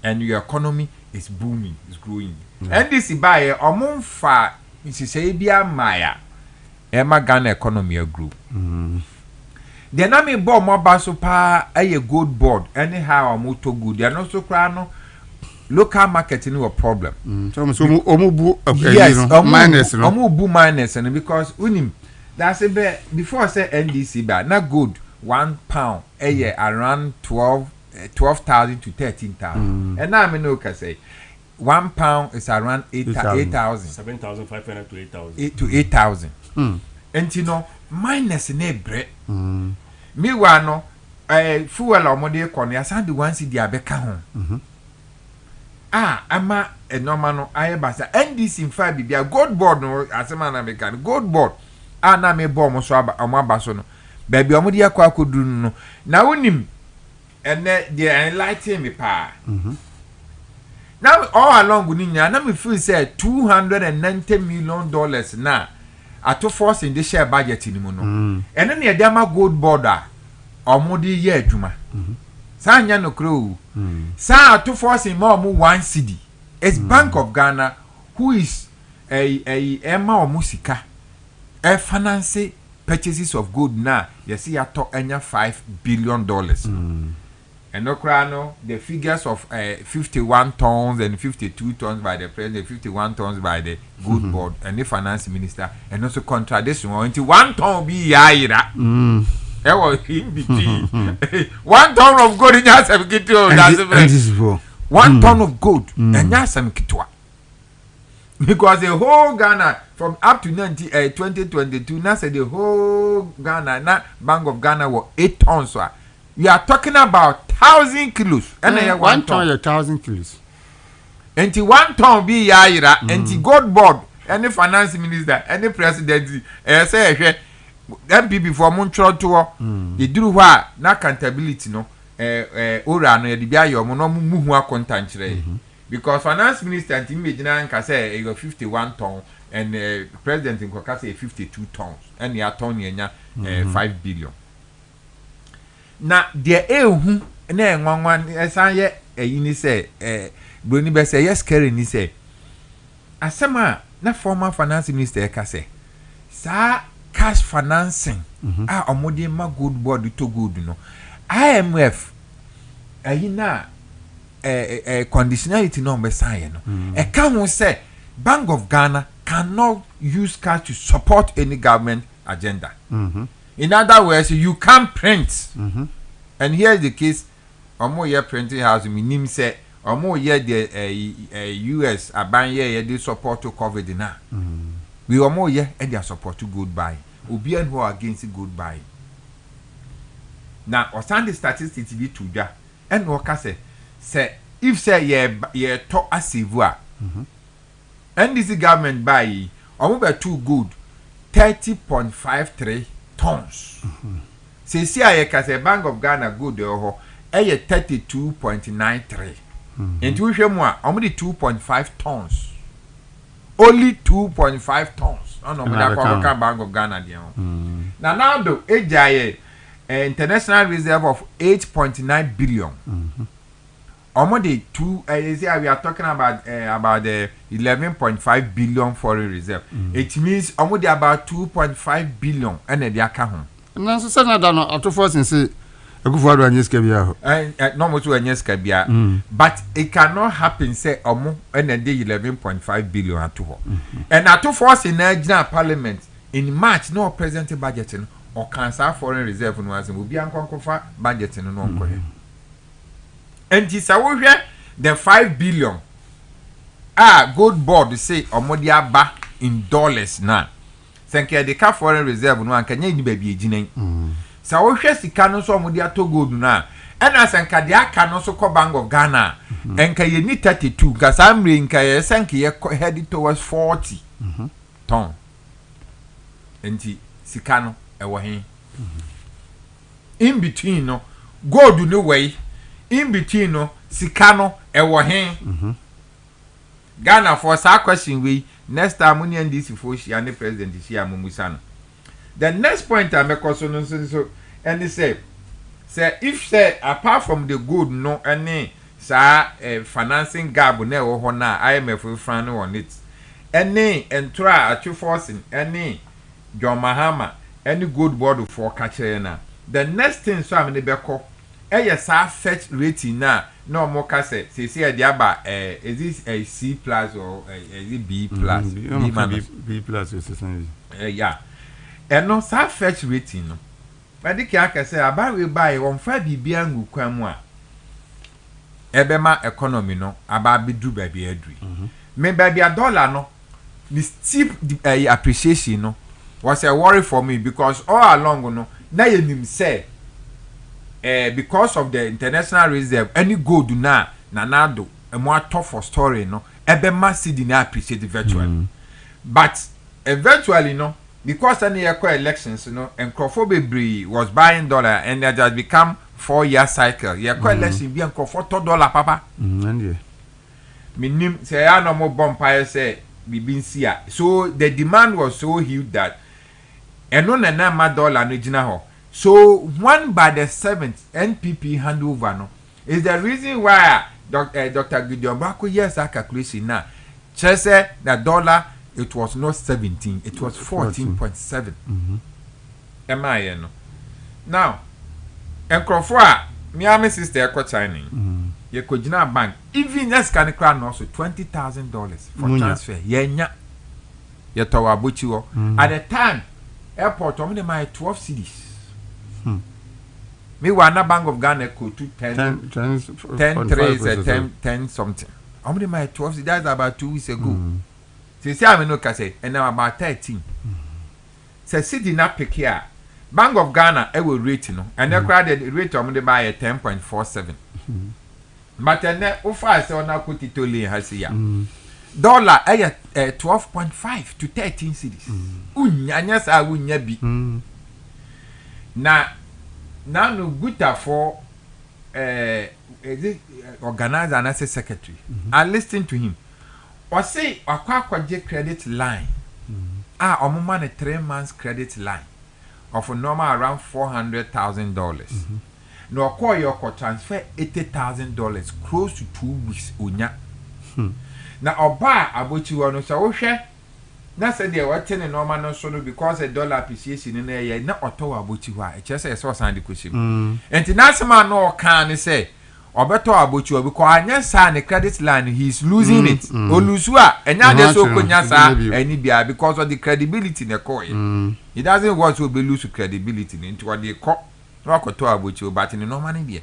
[SPEAKER 8] and your economy is booming, is growing. And this is by omonfa say bia maya Emma Ghana economy grow. The name bomb mobile so pa a gold board anyhow moto good they are not so crano local marketing was a problem.
[SPEAKER 10] So omubu
[SPEAKER 8] yes,
[SPEAKER 10] minus no.
[SPEAKER 8] Omubu minus because unim that's a bit before I say NDC bad not good £1 a year around 12,000 to 13,000 and now I know can say £1 is around 8,000
[SPEAKER 9] 7,500 to 8,000
[SPEAKER 8] to 8,000 and you know minus ne bread me wano fuel omode kon ya sand one cedi abeka ho ama normal no aye basa NDC in fact bibia gold board no asema na meka gold board na me bo mo so abaso no baby omode yakwa akoduru no na wonim ene they enlighten me pa now all along ni nya na me feel say $290 million na ato force in the share budget ni mu no ene na ye ama gold board omudi ye adwuma sa nya no kro sa ato force ma omu 1 cedi it's Bank of Ghana who is a ema omusika finance purchases of gold na you see ato enya $5 billion and no crano the figures of 51 tons and 52 tons by the president 51 tons by the gold board and the finance minister and also contradiction until 1 ton be yaira was in between 1 ton of gold in Yasam Kito. That's 1 ton of gold and Yasam Kitwa. Because the whole Ghana from up to 2022, now said the whole Ghana, not Bank of Ghana was 8 tons. So we are talking about 1,000 kilos. And
[SPEAKER 10] 1 ton 1,000 kilos.
[SPEAKER 8] And 1 ton be yaira and gold board, any finance minister, any presidency, say MPP for Montreal tour, they do what na accountability no ora no de bia yo mo no muhu akontanchire because finance minister and imagine can say you 51 ton and president in Koka say 52 tons and ya ton nya 5 billion na de ehu na enwanwan esan ye eyini say broni be say yes carry ni say asema na former finance minister ka say sa cash financing omode ma gold board to gold no IMF ayina conditionality no be sign no e can who say Bank of Ghana cannot use cash to support any government agenda. In other words, you can't print. And here is the case omo ye printing house minim say omo ye the US aban ye dey support to COVID na we omo ye e dey support to gold buy obian who are against gold buy now or stand the statistics be to ja and no ka say if say ye to asave a and this government buy omo be too good 30.53 tons say see aye ka say Bank of Ghana gold ho e 32.93 and we hwe mu a omo di 2.5 tons only 2.5 tons on the Bank of Ghana now do Agyei international reserve of 8.9 billion almost 2 we are talking about the 11.5 billion foreign reserve it means almost about 2.5 billion and the account
[SPEAKER 10] na so say na da no atofo since Ekufuado anyeska bia
[SPEAKER 8] no mo to anyeska bia but it cannot happen say omo and dey 11.5 billion ato ho and atofo say na gina parliament in March no present budget no or cancel foreign reserve no as obi ankonkofa budget no no nkohe and this wo hwe the 5 billion gold board say omo dia aba in dollars na thank you the ka foreign reserve no ankanya ni ba bi eginan sa wo hwe sika no so omo dia to gold na ena sanka dia aka no so ko Bank of Ghana enka ye ni 32 ka samre nka ye sanka ye head towards 40 ton enti sika no e wo hen in between no gold no way in between no sika no e wo hen Ghana for sa question we next time when NDC for she and the president she amumusano the next point I make also no so and they say if say apart from the good no any sa financing gap na wo ho na IMF front on it any entra achu forcing any John Mahama any good board for catcher na the next thing so am ne beko e ya sa fetch rating na no more kase say the aba is this a C plus or is it B plus?
[SPEAKER 10] B plus is
[SPEAKER 8] yeah. And no sa fetch rating no. But the kaka say aba we buy on fa bibia ngu kwamu a ebema economy no aba bidu baby adri. Me baby a dollar no the steep appreciation no was a worry for me because all along no na yenim say because of the international reserve any gold na nanado a more tough story no ebema cedi na appreciate virtually but eventually no because any elections no and Crawford was buying dollar and it has become 4-year cycle election be and Crawford $2 papa minim say ya no more bumpire say bibinsia so the demand was so huge that eno na ma dollar no gina ho. So one by the 7th NPP handover no is the reason why Dr. Gideon Bako yes a calculation now. Say the dollar it was not 17, it was 14.7. Am I no? Now, Encrofua, my sister Echo China, you could bank even yes can crown also $20,000 for transfer. Yenya Yatawa Buchiwo at the time airport only my 12 cities. Me wana Bank of Ghana could to 10 something. How many my 12? That's about 2 weeks ago. So say I no say and now about 13. Say city na pick here. Bank of Ghana I will rate no and the credit rate on the buy 10.47. But then offer say on put it only has here. Dollar 12.5 to 13 cities. Unya sa unya bi. Now no good for organizer and as a secretary. I listened to him. Or say akwa credit line. Omo man a 3 months credit line of a normal around $400,000. No call your transfer $80,000 close to 2 weeks unya. Now oba abochi wono so hwe na say dey what ten normal no so no because a dollar appreciation in there na oto abochi ho a e chese so san de question international no can say obeto abochi o because anya sa ne credit line he is losing it olusu a enya de so konya sa eni bia because of the credibility ne call he doesn't want to be lose credibility into what they call no akoto abochi but in normal ne bia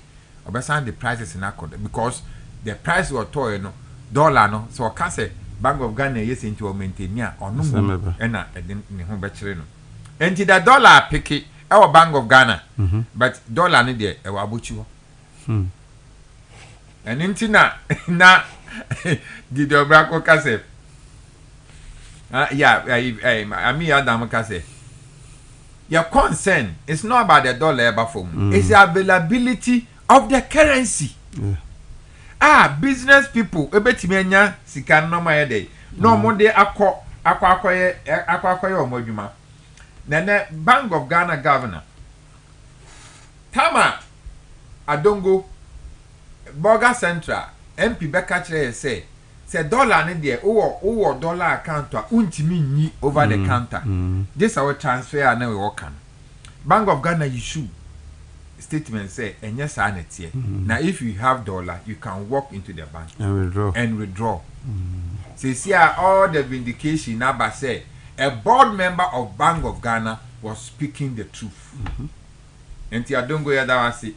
[SPEAKER 8] obesan the prices na code because the price was toy no dollar no so ka say Bank of Ghana yes into maintain ya onu na ne ho be kire no enti the dollar pick e Bank of Ghana but dollar ne de e wa abochi ho and enti na Gideon Brako ka say Ami Adam ka say your concern is not about the dollar ever from it's the availability of the currency. Business people ebetimi anya sika no ma ye dey no mo dey akwakoye omodwuma na Bank of Ghana governor Tama Adongo Burger Central MP beka kire say dollar ne dey owo dollar account a untimi nyi over the counter this our transfer na we work am Bank of Ghana issue statement say enya sa na tie now if you have dollar you can walk into the bank and withdraw see all the vindication about say a board member of Bank of Ghana was speaking the truth and I don't go here that was it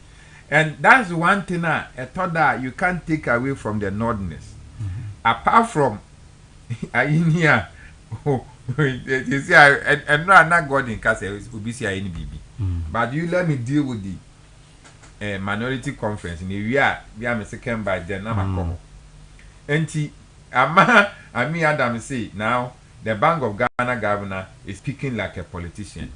[SPEAKER 8] and that's one thing I thought that you can't take away from the northerners apart from in here you see and not God in case obisi any bibi but you let me deal with the minority conference in we are my second by then na makomo enti Ami Adam say now the Bank of Ghana governor is speaking like a politician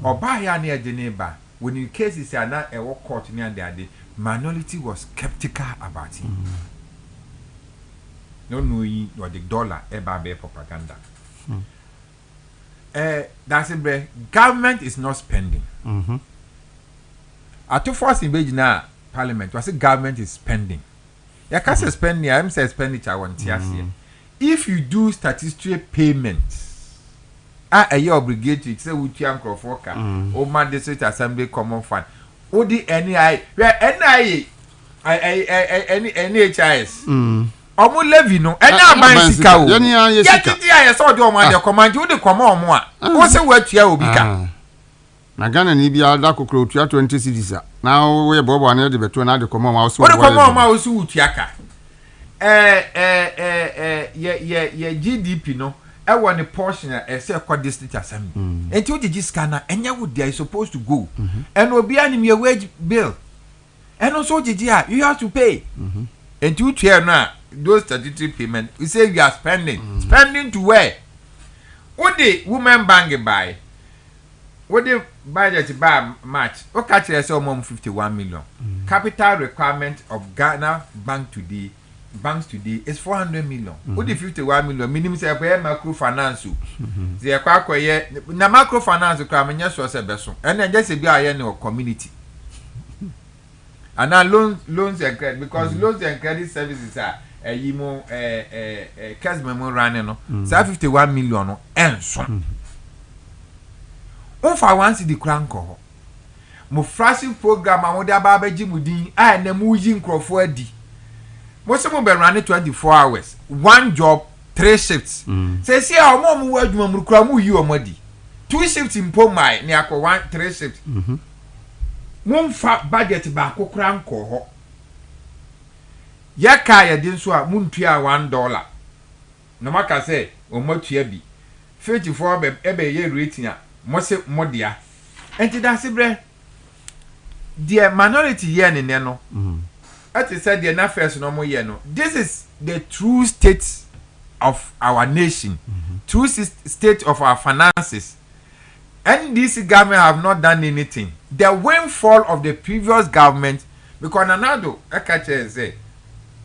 [SPEAKER 8] oba ya na ejeneba when in cases are not a court near the minority was skeptical about him no knowing what the dollar eba be propaganda Dasebre government is not spending at first in Beijing parliament was the government is spending. You can't say spending, I'm saying expenditure want here. If you do statutory payments, you obligatory say with your Crawford or my district assembly common fund. Or the NI NHIS. Omo levy no enya ban sika o. Ya titi aye so de omo ade command you de come omo a. Wo se watua obi ka.
[SPEAKER 10] Na Ghana ni bia da kokro tua 20 cities a. Na wo ye bobo na de beto na de come omo wo so.
[SPEAKER 8] Wo de come omo wo so utua ka. Ye GDP no e won portion e say kwa district assembly. Enti wo gigi scanner enya wo dey supposed to go. And obi anim your wage bill. And also gigi you have to pay. Enti wo tua no a those statutory payment we say you are spending to where? What the women bank buy? What the budget by March? What catch us almost 51 million. Capital requirement of Ghana banks today is 400 million. What the 51 million minimum say microfinance? They are quite na microfinance crime so say beso. And then just be a community. And now loans and credit because loans and credit services are yimo cash memo running no. Say 51 million no enso. Ofa once the crank ho. Mo flashing program amode ababeji mudin a na mu yi nkrofo adi. Mo se mo be run 24 hours. One job, 3 shifts. Say see how mo mu adwuma mu kra mu yi omadi. 2 shifts in pomai ne akọ 3 shifts. Mo fa budget ba kokra nko ho. Ya ka ya din so a mo ntua $1. No maka say o matua bi. 54 be ebe ye rating a mo se modia. Enti Dasebre the minority here ne no. As I said, the affairs no more here no. This is the true state of our nation, true state of our finances. And this government have not done anything. The windfall of the previous government, because Nanado, I say,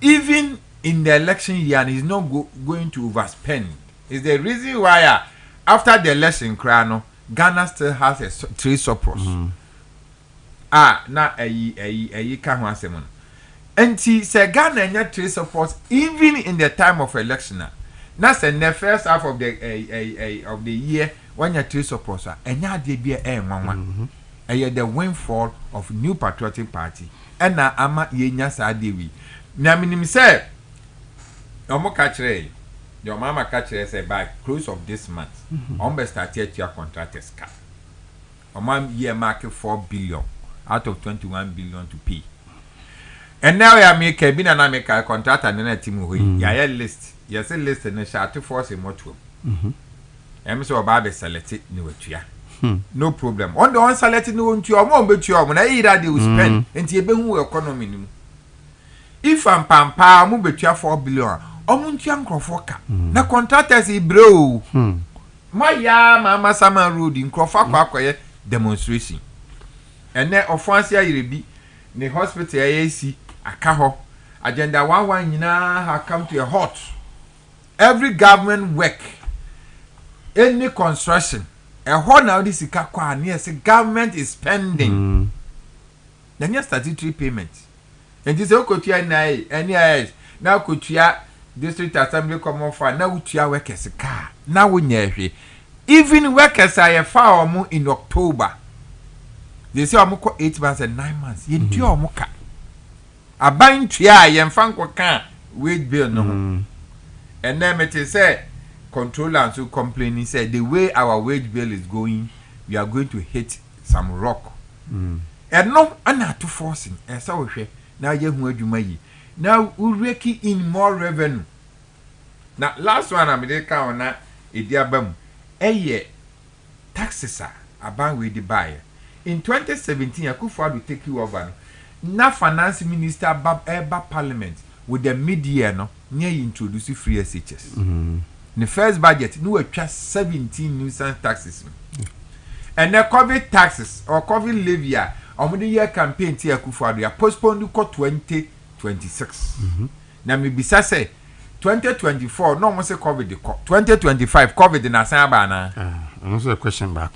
[SPEAKER 8] even in the election year, he's not going to overspend. Is the reason why after the election, Ghana still has a trade surplus. Na ayi ka ho asem no. Enti se Ghana nya trade support even in the time of election na se the first half of the year when you trade support enya de bia enwanwa the windfall of New Patriotic Party and na ama yenya sa dewi na minim say omo ka kire your mama ka kire say by close of this month be start your contractors ka omo year mark 4 billion out of 21 billion to pay. And now I make a bin and make a contract and then a team who ya list. Yes, a list and a shot to force a motor. I'm so about selected new to no problem. On the one selected no to your mom, but your when I eat will spend into a ben economy. If I'm pampa, move bet you 4 billion. Omuntu yankrofoka. Na contractors e bro. My ya mama sama road in Crawford kwakoye demonstration. And then offense ya yirebi the hospital AAC akaho agenda 11 nyina have come to a halt. Every government work, any construction, a whole now this ikakwa near say government is spending. Then you statutory payment. And this okotua na NIS now kotua district assembly common fund now utua workers car. Now we nyehwe. Even workers are far in October. They say omoko 8 months and 9 months. Ye ntua omoka. Aban tua ye mfanko kan wage bill no. And then it say controller so complaining said the way our wage bill is going, we are going to hit some rock. And no ana to forcing. E say we hwe na ye hu adwuma yi. Now we rake in more revenue. Now last one am dey count na ediabam. Eye taxes are aban we dey buy. In 2017, Akufo will take you over. Na finance minister Eba Parliament with the mid-year no near introduce free SHS. The first budget, no just 17 nuisance taxes. And the COVID taxes or COVID levy on the year campaign to Akufo are postponed to 2026. Now maybe say 2024 no more say COVID 2025 COVID na saba na.
[SPEAKER 10] Also a question back.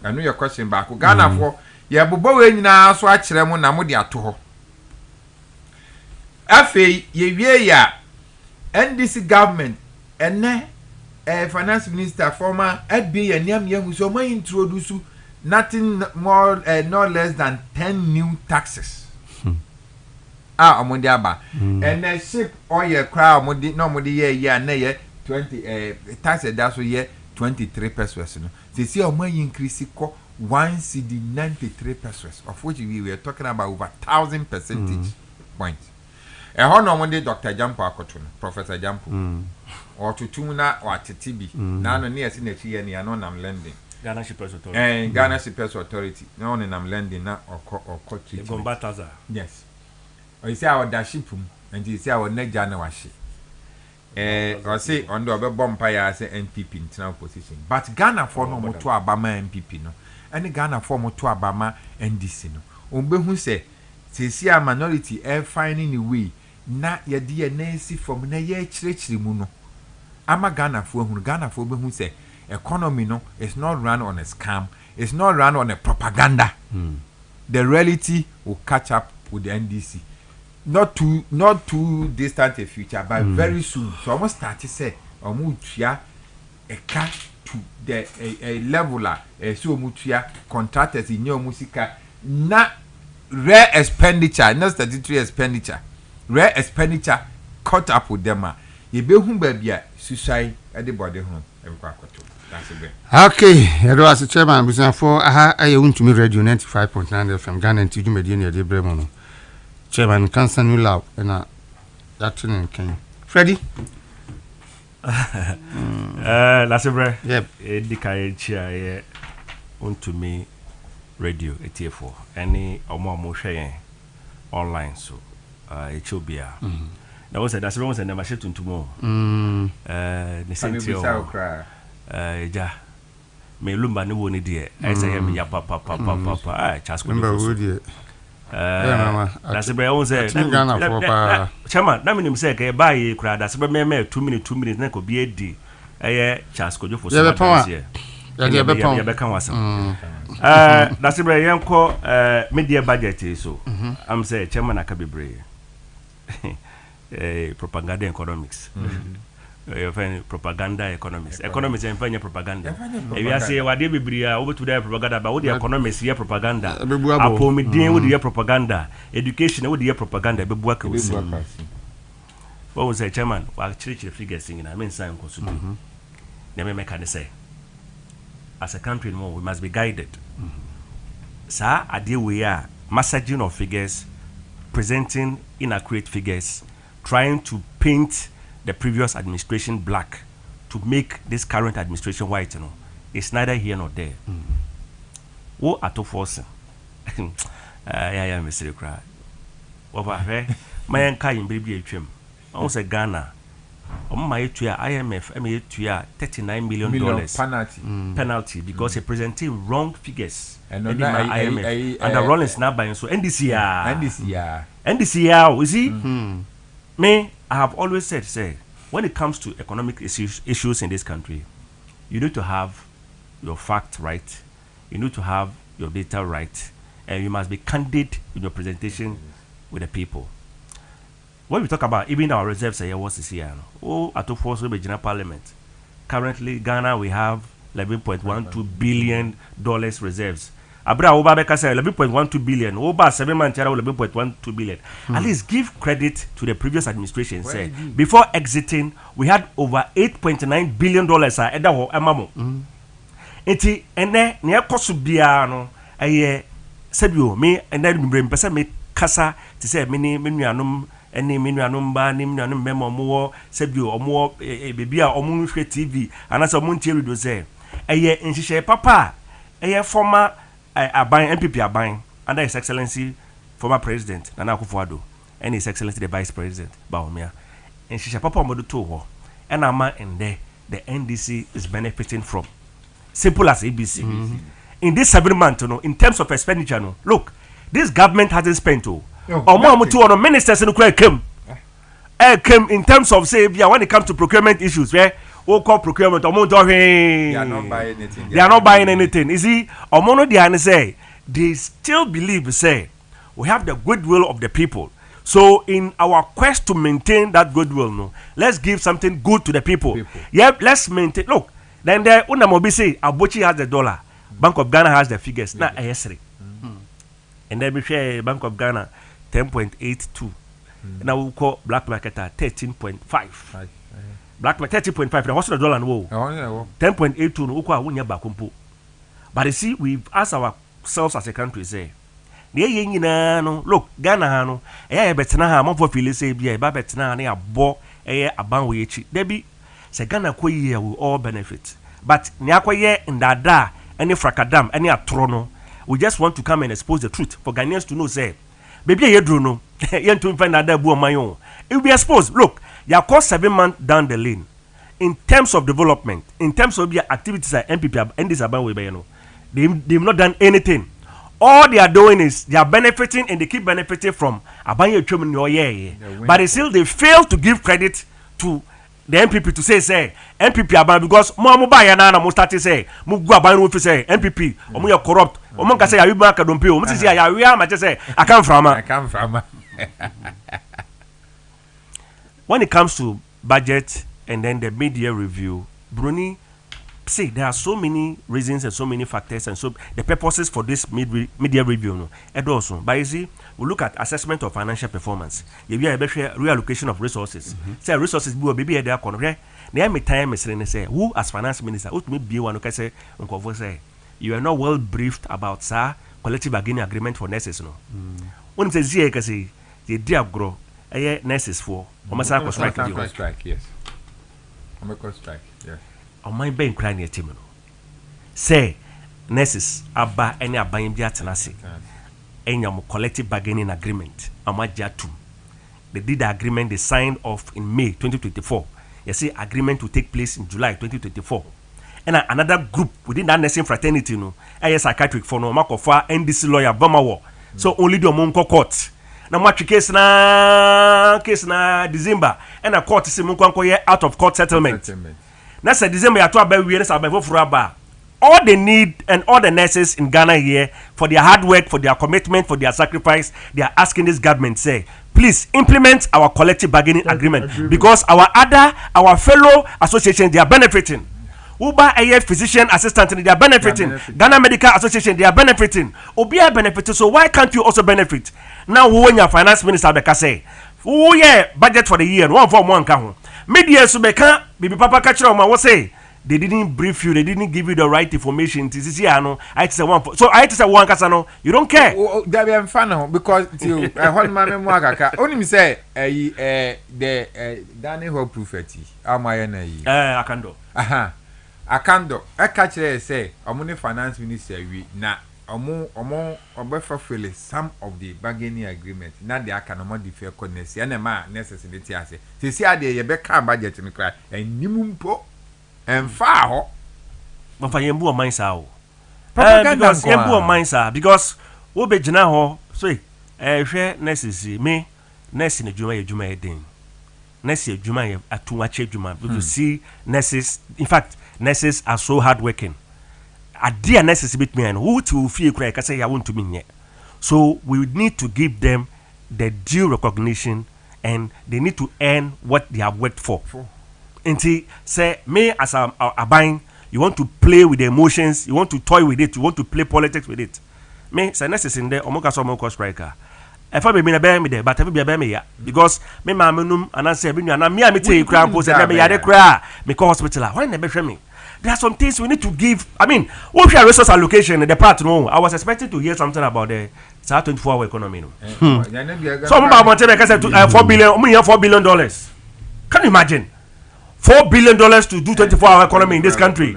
[SPEAKER 8] I know your question back. Ghana for ya bobo we nyina so a kire mu na mo de ato ho. Afei ye wie ya NDC government ene finance minister former FB yaniam yahu so may introduce nothing more no less than 10 new taxes. omundi aba and the ship on your crowd omundi no omundi ye na ye 20 tax that so ye 23 pesos no they see omundi increase ko 1 cedi 93 pesos of which we were talking about over 1,000 percentage points. No omundi Dr. Jampo akoto no Professor Jampo or tutu na or titibi na no near sin echi ye ni ano nam lending
[SPEAKER 9] Ghana Shippers Authority.
[SPEAKER 8] Ghana Shippers Authority. No one in am lending na or coach.
[SPEAKER 9] Gombataza.
[SPEAKER 8] Yes. Or you say our dashipum and you say our neck jana washi. Or say on the bumpire say NPP in now position. But Ghana for no more to Abama NPP no. And Ghana for more to Abama NDC no. Umbe who say see a minority finding a way na ya DNA see from na ye church muno. Ama Ghana for who say economy no is not run on a scam, it's not run on a propaganda. The reality will catch up with the NDC. Not too distant a future, but very soon. So almost start to say omutia a cut to the a leveler so mutia contractors in your musica not rare expenditure, not statutory expenditure. Rare expenditure caught up with them. You be home baby suicide at the body home.
[SPEAKER 10] Okay, hello as chairman business for I want to me radio 95.9 FM Ghana and TG Media near Dasebre mono. Chairman cancer new love and that can Freddy.
[SPEAKER 9] Dasebre.
[SPEAKER 10] Yep.
[SPEAKER 9] Edika chia want to me radio AT4 any omo share online so Ethiopia. That was Dasebre was never shit into more. Ja me lumba ni woni de I say me ya papa chasko de Dasebre on say chama na me say ke ba yi kura Dasebre me 2 minutes na ko bi edi chasko jo for so ya be kan wasam Dasebre yenko media budget so am say chama na ka bebre propaganda economics propaganda economics and fanya propaganda if you say what dey bibria over to the propaganda but what the economics here propaganda apomidin with the propaganda education with the propaganda be buaka we what was the chairman wa church figures in I mean sign ko sudu na me can say as a country we must be guided sir ade we are massaging of figures, presenting inaccurate figures, trying to paint the previous administration black to make this current administration white, it's neither here nor there. Wo ato force. Yeah, Mr. Cry. Over here, my enka in baby atwem. I say Ghana. My IMF, $39 million penalty because he presenting wrong figures. And IMF and the Rollins now buying so NDCR, you see? Me, I have always said, when it comes to economic issues in this country, you need to have your facts right, you need to have your data right, and you must be candid in your presentation with the people. When we talk about even our reserves, what's this year? At the force regional parliament. Currently, Ghana, we have $11.12 billion reserves. Abra Obabeka said $11.12 billion. Oba 7 months $11.12 billion. At least give credit to the previous administration. Say before exiting, we had over $8.9 billion. Edaho amamo. Eti ene ne ekosu bia no eye sebio me ene mbempesa me kasa ti say me ni menuanom ene menuanom ba ni menuanom memo mo sebio omo bebi a omo hwe TV anasa omo ntie radio say eye nhihye papa eye former aban MPP aban under His Excellency former President Nana Akufo-Addo and His Excellency the Vice President Bawumia nhihye papa omo do to ho ena ma ende the NDC is benefiting from. Simple as ABC. In this 7 months, in terms of expenditure, look, this government hasn't spent. Ministers in Ukraine came in terms of say, when it comes to procurement issues, where call procurement, they are not buying anything. They are not buying anything. You see, they still believe, say, we have the goodwill of the people. So, in our quest to maintain that goodwill, let's give something good to the people. Yeah, let's maintain. Look. Then there, Unamobi say, Abochi has the dollar. Bank of Ghana has the figures. Now, AS3. And then we share Bank of Ghana 10.82 na we call black market at 13.5 black market 13.5 na what's the dollar no 10.82 no uko awunya bakompo. But you see, we've asked ourselves as a country say the no look Ghana ha no betena ha amfo feel say bia ba betena na abo aban we echi debi say Ghana ko yi we all benefit, but ni akoye ndada any fracadam any atro no, we just want to come and expose the truth for Ghanaians to know say baby ye dro no ye to find that bu oman it will be exposed. Look, you are cost 7 months down the lane in terms of development, in terms of their activities at MPP and this aban we be no, they've not done anything. All they are doing is they are benefiting and they keep benefiting from Abanye Chum. But still they fail to give credit to the MPP to say MPP Aban because more mobile na mo start say mo go Aban wo say MPP omo you corrupt omo ka say ya wiba ka dompe omo say ya we am say I come from. When it comes to budget and then the mid-year review, Bruni, see, there are so many reasons and so many factors and so the purposes for this mid-year review. No, and also, but you see, we look at assessment of financial performance. If you have a reallocation of resources, say resources will be there. There may time is say who as finance minister, who may be one who can say, you are not well briefed about collective bargaining agreement for nurses. No, when it says here, say the dear grow nurses for strike.
[SPEAKER 8] Yes. Strike. Yes.
[SPEAKER 9] On my bank crying a team. Say nurses aba any abayim dia tenase. Enyam collective bargaining agreement. Amajatu. They did the agreement they signed off in May 2024. You see, agreement will take place in July 2024. And another group within that nursing fraternity, no, psychiatric for no makofa NDC lawyer Bamawo. So only the Monko court. Na match case na December and a court is out of court settlement. That's a December ya to aba all they need and all the nurses in Ghana here for their hard work, for their commitment, for their sacrifice, they are asking this government say, please implement our collective bargaining agreement because our fellow associations they are benefiting. Uba a physician assistant they are benefiting. Ghana Medical Association they are benefiting. Obia benefiting, so why can't you also benefit? Now when your finance minister beka say, oh yeah, budget for the year, one for one count. Media so beka, bibi papa catch what say. They didn't brief you, they didn't give you the right information. So I say one kasano, you don't care.
[SPEAKER 8] That be fan because till hold my memoir kaka. Only me say the Danny Ho prophet.
[SPEAKER 9] Akando.
[SPEAKER 8] Akando. I catch there say omuni finance minister we na omo obefa feel some of the bargaining agreement. Na the akanomo the fair connect. Na ma necessity ase. Say see dey ye be kan budget ni kra. Enimumpo and far
[SPEAKER 9] but for yembu on mindsa because yembu on mindsa because wo be gina ho so hwe nurses me nurse in adwuma edin nurse adwuma atuwache adwuma because you see nurses in fact nurses are so hard working adia nurses bit me and who to feel cry ka say ya want to me so we need to give them the due recognition and they need to earn what they have worked for. Inti say me as a buying, you want to play with the emotions, you want to toy with it, you want to play politics with it. Me say necessary in there omoka so omoka striker. If I be me bear me there, but if be bear me ya because me ma menum and I say be na me tell cry post say me ya dey cry me call hospital. Why na be me? There are some things we need to give. I mean, what your resource allocation in the part no. I was expecting to hear something about the 24-hour economy no. So about Montana say $4 billion, we have $4 billion. Can you imagine? $4 billion to do 24-hour economy in this country.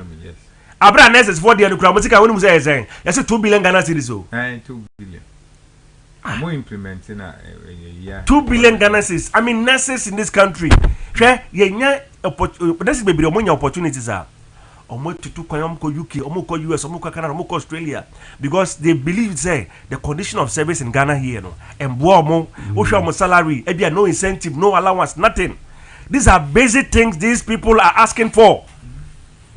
[SPEAKER 9] Abra nurses for the music when say saying yes 2 billion Ghana cedis.
[SPEAKER 8] 2 billion. I'm implementing a year.
[SPEAKER 9] 2 billion Ghana cedis. I mean nurses in this country. Share ye this baby omo opportunities are. Omo to kwam ko UK, omo ko US, omo ko Canada, omo ko Australia because they believe say the condition of service in Ghana here no and bo omo o show omo salary, e be no incentive, no allowance, nothing. These are basic things these people are asking for.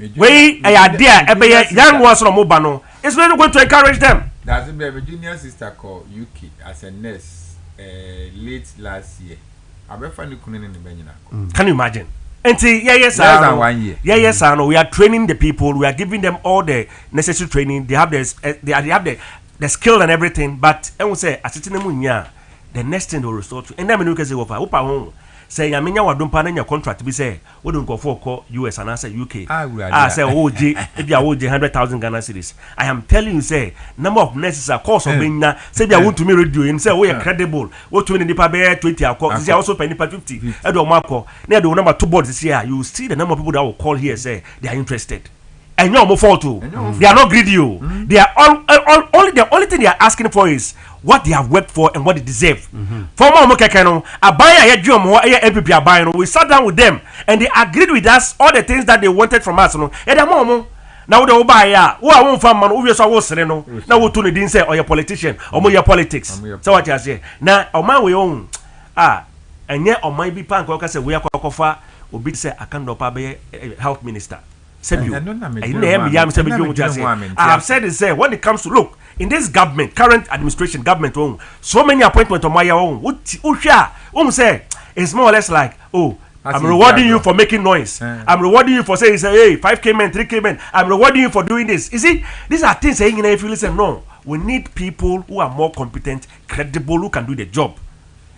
[SPEAKER 9] We are there. Young ones from Mobano. It's not going to encourage them.
[SPEAKER 8] There's a junior sister called Yuki as a nurse late last year.
[SPEAKER 9] Can you imagine? And see, yes, I know. We are training the people. We are giving them all the necessary training. They have the skill and everything. But I will say, the next thing they will resort to. And then we can say, well, say, I mean, you don't pay your contract. We say, we don't go for US and I say UK. I say, if you are 100,000 Ghana cedis. I am telling you, say, number of nurses are cost of being now. Say, they want to me radio and say, we are credible. What 20 the paper 20 are cost. This is also penny per 50. I don't mark. Now the number 2 boards this year. You see the number of people that will call here say they are interested. And you're more fault too. They are not greedy. They are only the only thing they are asking for is what they have worked for and what they deserve. For more Mokekano, we sat down with them and they agreed with us all the things that they wanted from us. And now they will buy who I won't find man who is always now we turn didn't say or your politician or your politics. So what you say now on my way own and yet on my be pan say we are kofa will be say I can't do health minister. I have said it say when it comes to look in this government, current administration, government own so many appointments on my own. Say it's more or less like I'm rewarding you for making noise. I'm rewarding you for saying hey 5K men, 3K men. I'm rewarding you for doing this. You see, these are things saying if you listen, no, we need people who are more competent, credible, who can do the job.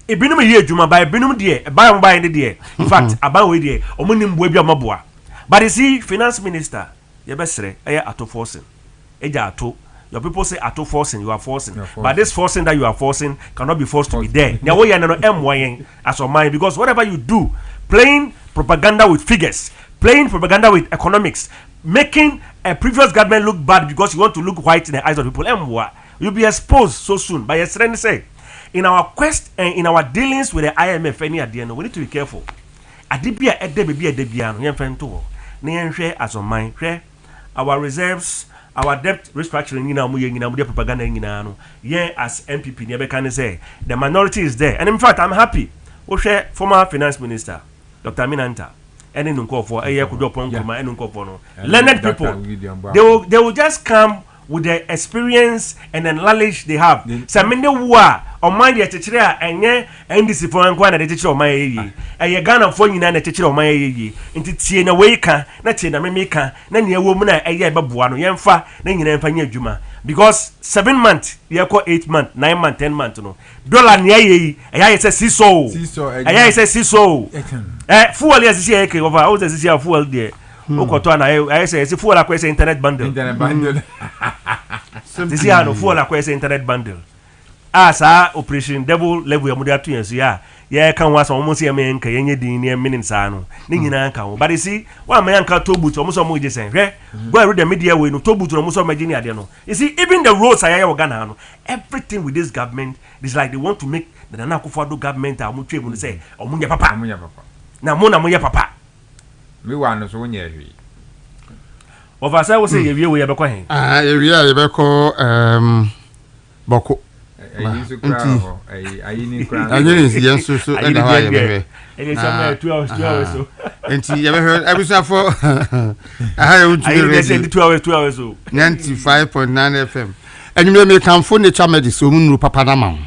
[SPEAKER 9] In fact, but you see, finance minister, you best say, ato forcing. Your people say ato forcing, you are forcing. But this forcing that you are forcing cannot be forced to be there. Now we are not as of mine because whatever you do, playing propaganda with figures, playing propaganda with economics, making a previous government look bad because you want to look white in the eyes of people, you'll be exposed so soon. But yes, say, in our quest and in our dealings with the IMF, we need to be careful. Adibia baby as on mine, our reserves, our debt restructuring, propaganda, as MPP, never can say the minority is there, and in fact, I'm happy. Former finance minister, Dr. Minanta, and in for a year could upon learned people, they will just come with the experience and the knowledge they have. Saminde wa on mind the teacher and this for and the teacher of my and you Ghana for you and the teacher of my into tea na weka na tea na memeka na near woman a year babuano yemfa na yin fanya juma because 7 months you call 8 months 9 months 10 months no dollar near ye I say so I say so fuel yes here over how does this fuel there I say it's full across internet bundle. This year no full across internet bundle. As operation double level ya muda tu so ya kan wasa almost ya me nka yenye din ne minutes ano. Ni nyina nka. But you see, wa me nka to boot omuso mo jesen. Go read the media we no to boot no muso magini ade no. You see, even the roads aya ya Ghana no. Everything with this government is like they want to make the Nana Akufo-Addo government amu twe mu say omunya papa. Na mo na mo ya papa.
[SPEAKER 8] Me want so nya hwi
[SPEAKER 9] over say we say ye we be ko hen
[SPEAKER 10] ye be ko boko
[SPEAKER 8] ayi so kra ho ayi ni kra
[SPEAKER 10] ayi ni yen so e da wa ye be
[SPEAKER 9] e say 2 hours so
[SPEAKER 10] enti ye be heard abusa for aha you
[SPEAKER 9] to say 2 hours so
[SPEAKER 10] 95.9 FM enyu me kan fo nature medicine so mu papa na ma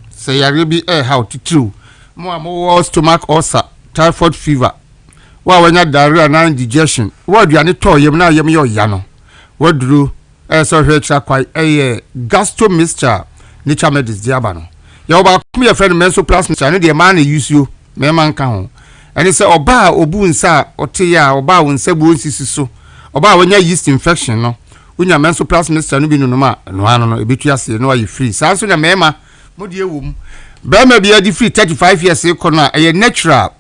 [SPEAKER 10] say yare bi how to true mo stomach ulcer typhoid fever wa wanya diarrhea na indigestion wa aduane to yem na yem yo ya no wa duru so hwe tra kwai gastro mixture nature medicine diaba no ya oba kum ya friend menso plus mixture no de ma na use yo me man ka ho eni se oba obu nsa ote ya oba wonsa bu onsisi so oba wanya yeast infection no unya menso plus mixture no bi no ma no ano no ebetu ase no ayi free sa so nya mema mo de ewum be ma bi adi free 35 years e kono a natural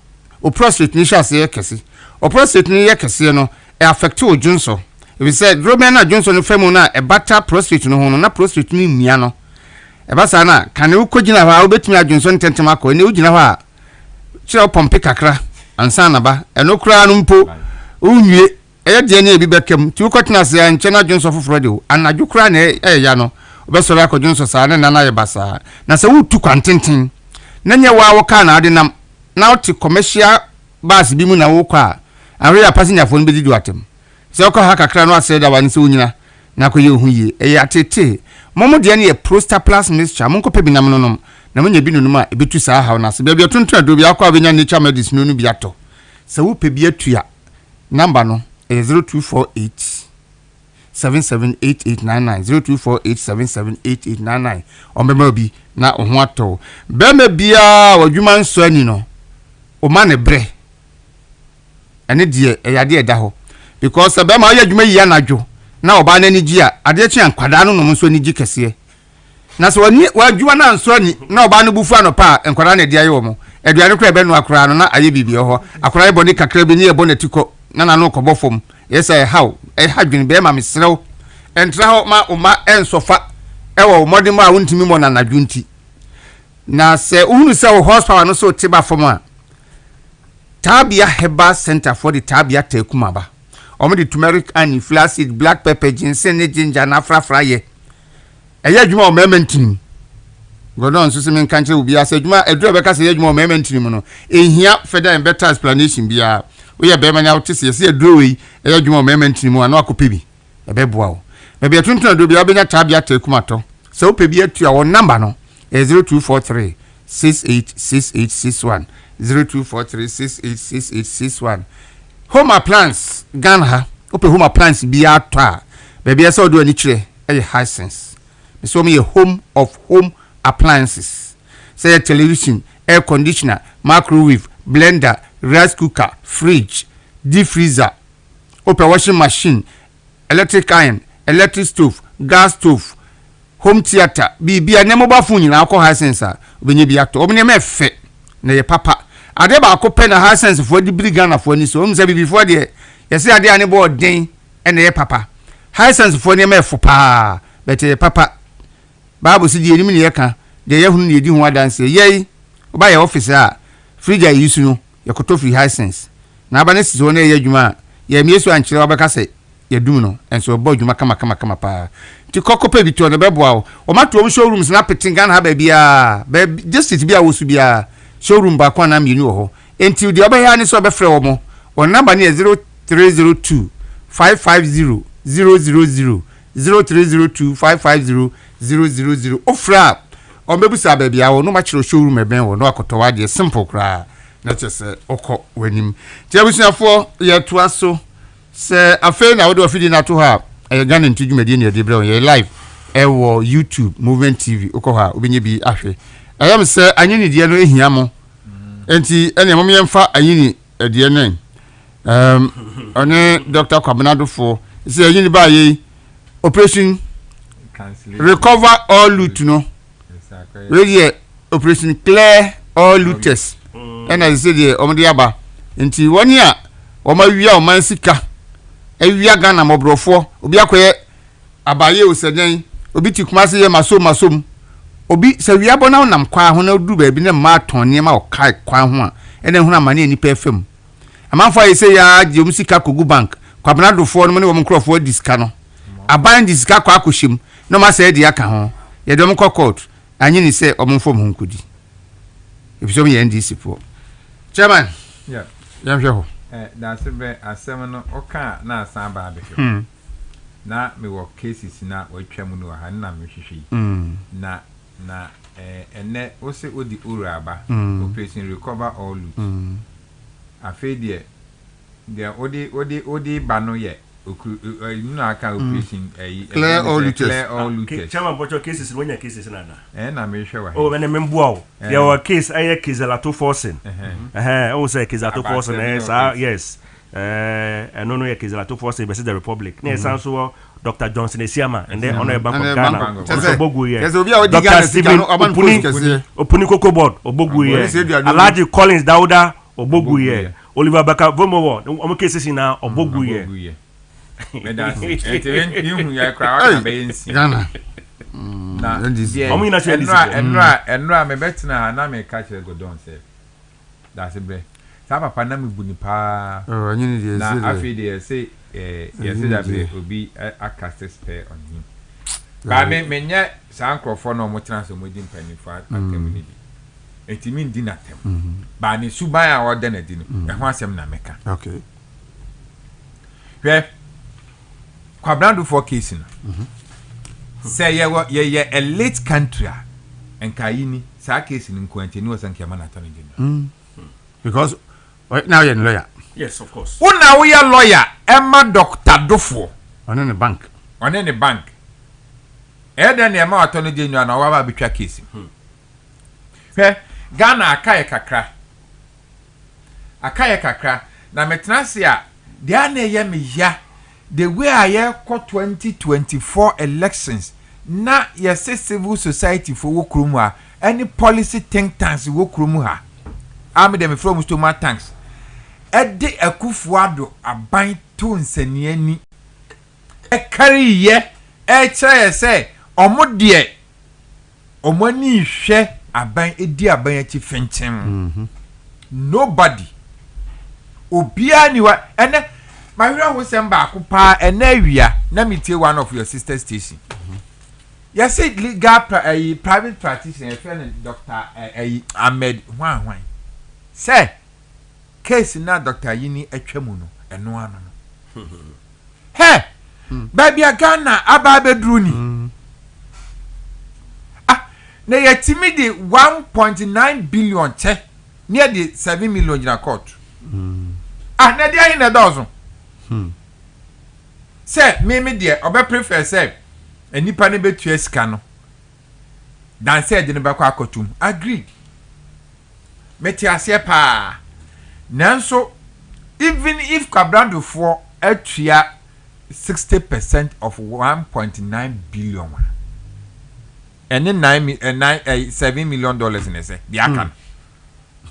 [SPEAKER 10] o prostate ni sha se kesi o prostate ni ye kesi no e affect o junso we said romen na junso no femu na e bata prostate no ho no na prostate ni mia no e ba sa na kan e ukogina ha obetumi adwunso ntentem akọ ne ugina ha kire pompe kakra ansa na ba e no kura no mpo unwie e de anya bi bekem ti ukotena se anche na junso foforo de o anaju kura na e ya no obesoro akọ junso sa na na ye basa na se wutu kwantenten na nya wa wo ka na ade nam now to commercial bus bi mu na wo kwa anwe ya passenger phone bi di atem se o ko ha kakra no ase da wan se unyina na ko ye hu ye e atete momo de ne prostate plus mixture mon ko pe bi nam no nom na mo nya bi nunum a ebetu sa ha na se bia bia tonton ado bi akwa benya nature medicine no bi ato se wo pe bi atua number no 0248 778899 0248778899 omema bi na ho ato be me bia wadwuma nso ani no o ma ne bre ene die eyade eda ho because be ma yadwuma yi anadwo na oba na ni gi a ade kye ankwada no no nso ni gi kese na so wani wadwuma na nso ani na oba no bufu anopa enkwada na de aye wo mo aduane kura be no akura no na aye bibie ho akura boni kakra bi ni ebo na tiko na no kobofom yes I how hadwin be ma mesrew entra ho ma oma ensofa ewo modem a wontimi mo na nadwunti na se uhunu se wo horsepower no so tiba fom a Tabia Herbal Center for the Tabia Tekumaba omo the turmeric and flaxseed black pepper ginseng ginger na frafra ye eya dwuma o mementin godon so se men kanche obi asa dwuma eduro be ka se dwuma o mementin mu no ehia further and better explanation bia we ye be manya wotese se eduro we eya dwuma o mementin mu ana akope bi e be boa o be be tuntun do bia benya Tabia Tekumato se ope bi atua won number no 0243 686861 0243686861 home appliance Ghana open home appliance bi atwa baby esa odo ani kire Hisense me so me home of home appliances say television air conditioner microwave blender rice cooker fridge deep freezer open washing machine electric iron electric stove gas stove home theater bi na mobile phone nyina akọ Hisense a obenye bi ato obene me fe na ye papa ade ba akopɛ na Hisense for di brigana for ni so o mse before de yesi ade ane bo den ene ye papa Hisense for ni me fo pa bete papa babu si di enim ne ye ka de ye hunu ne di ho adanse yei oba ye office a fridge ayi su no ye koto free Hisense na aba ne si so na ye adwuma ye miesu ankyere obeka se ye dum no enso obo adwuma kama pa ti kokopɛ bi to ne beboa o mato o showrooms na petingan ha ba bia district bia wo su bia showroom ba kwa na mienu ho enti de obehia ni so obefre wo mo on number ni 0302 550 000 0302 550 000 ofra o mebusa ba bia wo no ma kiro showroom eben wo no akotowa de simple kra na chese okọ wanim ti abusuafo ye to aso se afi na wo do afidi na to ha Ghana ntidwumadi ne de bre ye live ewo YouTube Movement TV okọ ha obenye bi ahwe ayam se anyini de no ehia mo enti ene mo yemfa anyini de nen one Dr. Kwabnado for se anyini ba ye operation recover all loot no we operation clear all looters ena se de omde aba enti woni a o ma wi a o man sika ewia Ghana mobrofo obi akoye abaye oseden obi tikumase ye masom obi se wia bona nam kwa ho na du ba bi na ma ton ne ma o kai kwa ho a ene hu na mane ni pefem amanfo aye se ya je musika kogu bank Kwabnado fo no ne wo mkrofo diska no aban diska kwa akohyem no ma se de aka ho ye de mko court anyi ni se omfo mo nkodi ebiso me NDC po chairman
[SPEAKER 8] yeah
[SPEAKER 10] yamhwe ho
[SPEAKER 8] Dasebre asem no oka na asan ba be na me wo cases na watwa mu no ha na me hwehwe na ene o se odi uraba operation recover all loot afedie dia odi ba no ye you aka operation
[SPEAKER 10] clear all loot
[SPEAKER 9] chairman bocho cases when your cases na
[SPEAKER 8] na me hwe wa
[SPEAKER 9] oh when memboa there were case aye Kizalato forcing o say Kizalato forcing yes no ye Kizalato forcing be the republic na so Dr. Johnson Esiama and then on Bank of Ghana Obogu here Dr. Stephen Opuni Cocoa Board Obogu here Alaji Collins Dauda Obogu here Oliver Baka Vomo o cases na Obogu here
[SPEAKER 10] Ghana
[SPEAKER 8] enra me betina na me catch go don say Dasebre sa papa na me buni pa
[SPEAKER 10] anyini de
[SPEAKER 8] na afi de say yes that obi a cast spare on him ba me nya san crofo no mo tena so mo di mpani fa atem ni bi etimi ndi na tem ba ni suban a woda na di no e ho asem na meka
[SPEAKER 10] okay
[SPEAKER 8] Kwabnado for case no say ye a late country and kayini sa case in kwanteni was anke mana tano gena
[SPEAKER 10] because right now you're a lawyer
[SPEAKER 9] yes of course
[SPEAKER 8] una we are lawyer Emma Dr. Dofo
[SPEAKER 10] on the bank
[SPEAKER 8] on any bank. Then the amount of Jenu and our bitwa case. Ghana akaye kakra. Na metnasia, dia na ye me ya. The way I call 2024 elections, na yes civil society for wokrumu any policy think tanks wokrumu ha. Am dem from stoma tanks. Ede akufuado aban to nsanie ni. E carry ye e kire say omo de omo ni hwe aban edi aban achi fenchen. Nobody obia ni wa ene my hero who send back pa enawia na metie one of your sister station. You say legal private practitioner friend Dr. Ahmed Hwan. Say case na Dr. Yini etwamu no eno ano no. Hey, baby Ghana aba bedru ni. Na yetimi de 1.9 billion che near the 7 million in a court. Na dia hin na dozo. Say me dear obe prefer say enipa ne betu esika no. Dan say de ne ba kwa akotum. Agree. Meti ase pa. Nanso even if Kabrando for atua 60% of 1.9 billion. And then $7 million in say the account.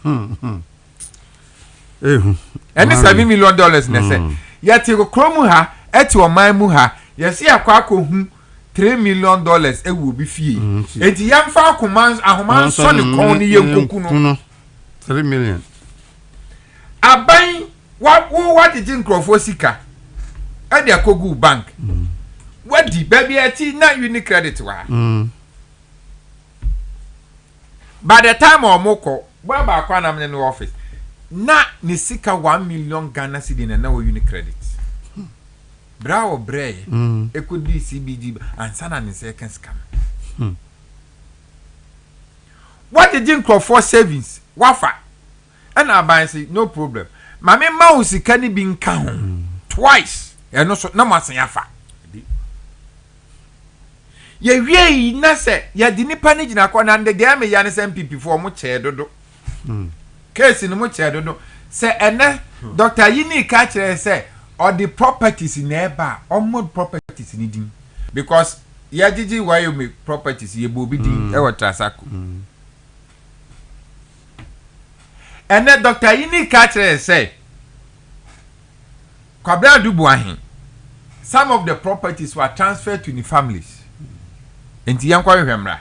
[SPEAKER 8] And $7 million in say. Yet you go ha eti o man mu ha. Yes, ya kwa hu $3 million e will be fee. Eti yam fa command ahoman so ne kon ni yenkoku no.
[SPEAKER 10] 3 million.
[SPEAKER 8] Aban what did you crofo sika? E dey akogu bank. What di baby eti na Unicredit wa. By the time omoko baba akwa na me no office na ni sika 1 million Ghana cedi na wo Unicredit. Bravo bray. E could be CBD and sana ni second scam. What did you crofo savings? Wafa. And I buy say no problem. Mame ma usika ni bi nka ho twice. E no so na masan yafa. Ye wie na se ya di nipa ni gina kwa na ndege ya me ya ne sem pipi for mo che dodo. Case ni mo che dodo. Se ene Dr. Yini ka kire se or the properties in eba omo properties ni din because ya gigi why you make properties ye bobi din e wa trasako. Ene Dr. Yini ka kire se Kwabra dubu ahin some of the properties were transferred to the families. Enti yankwa hwemra.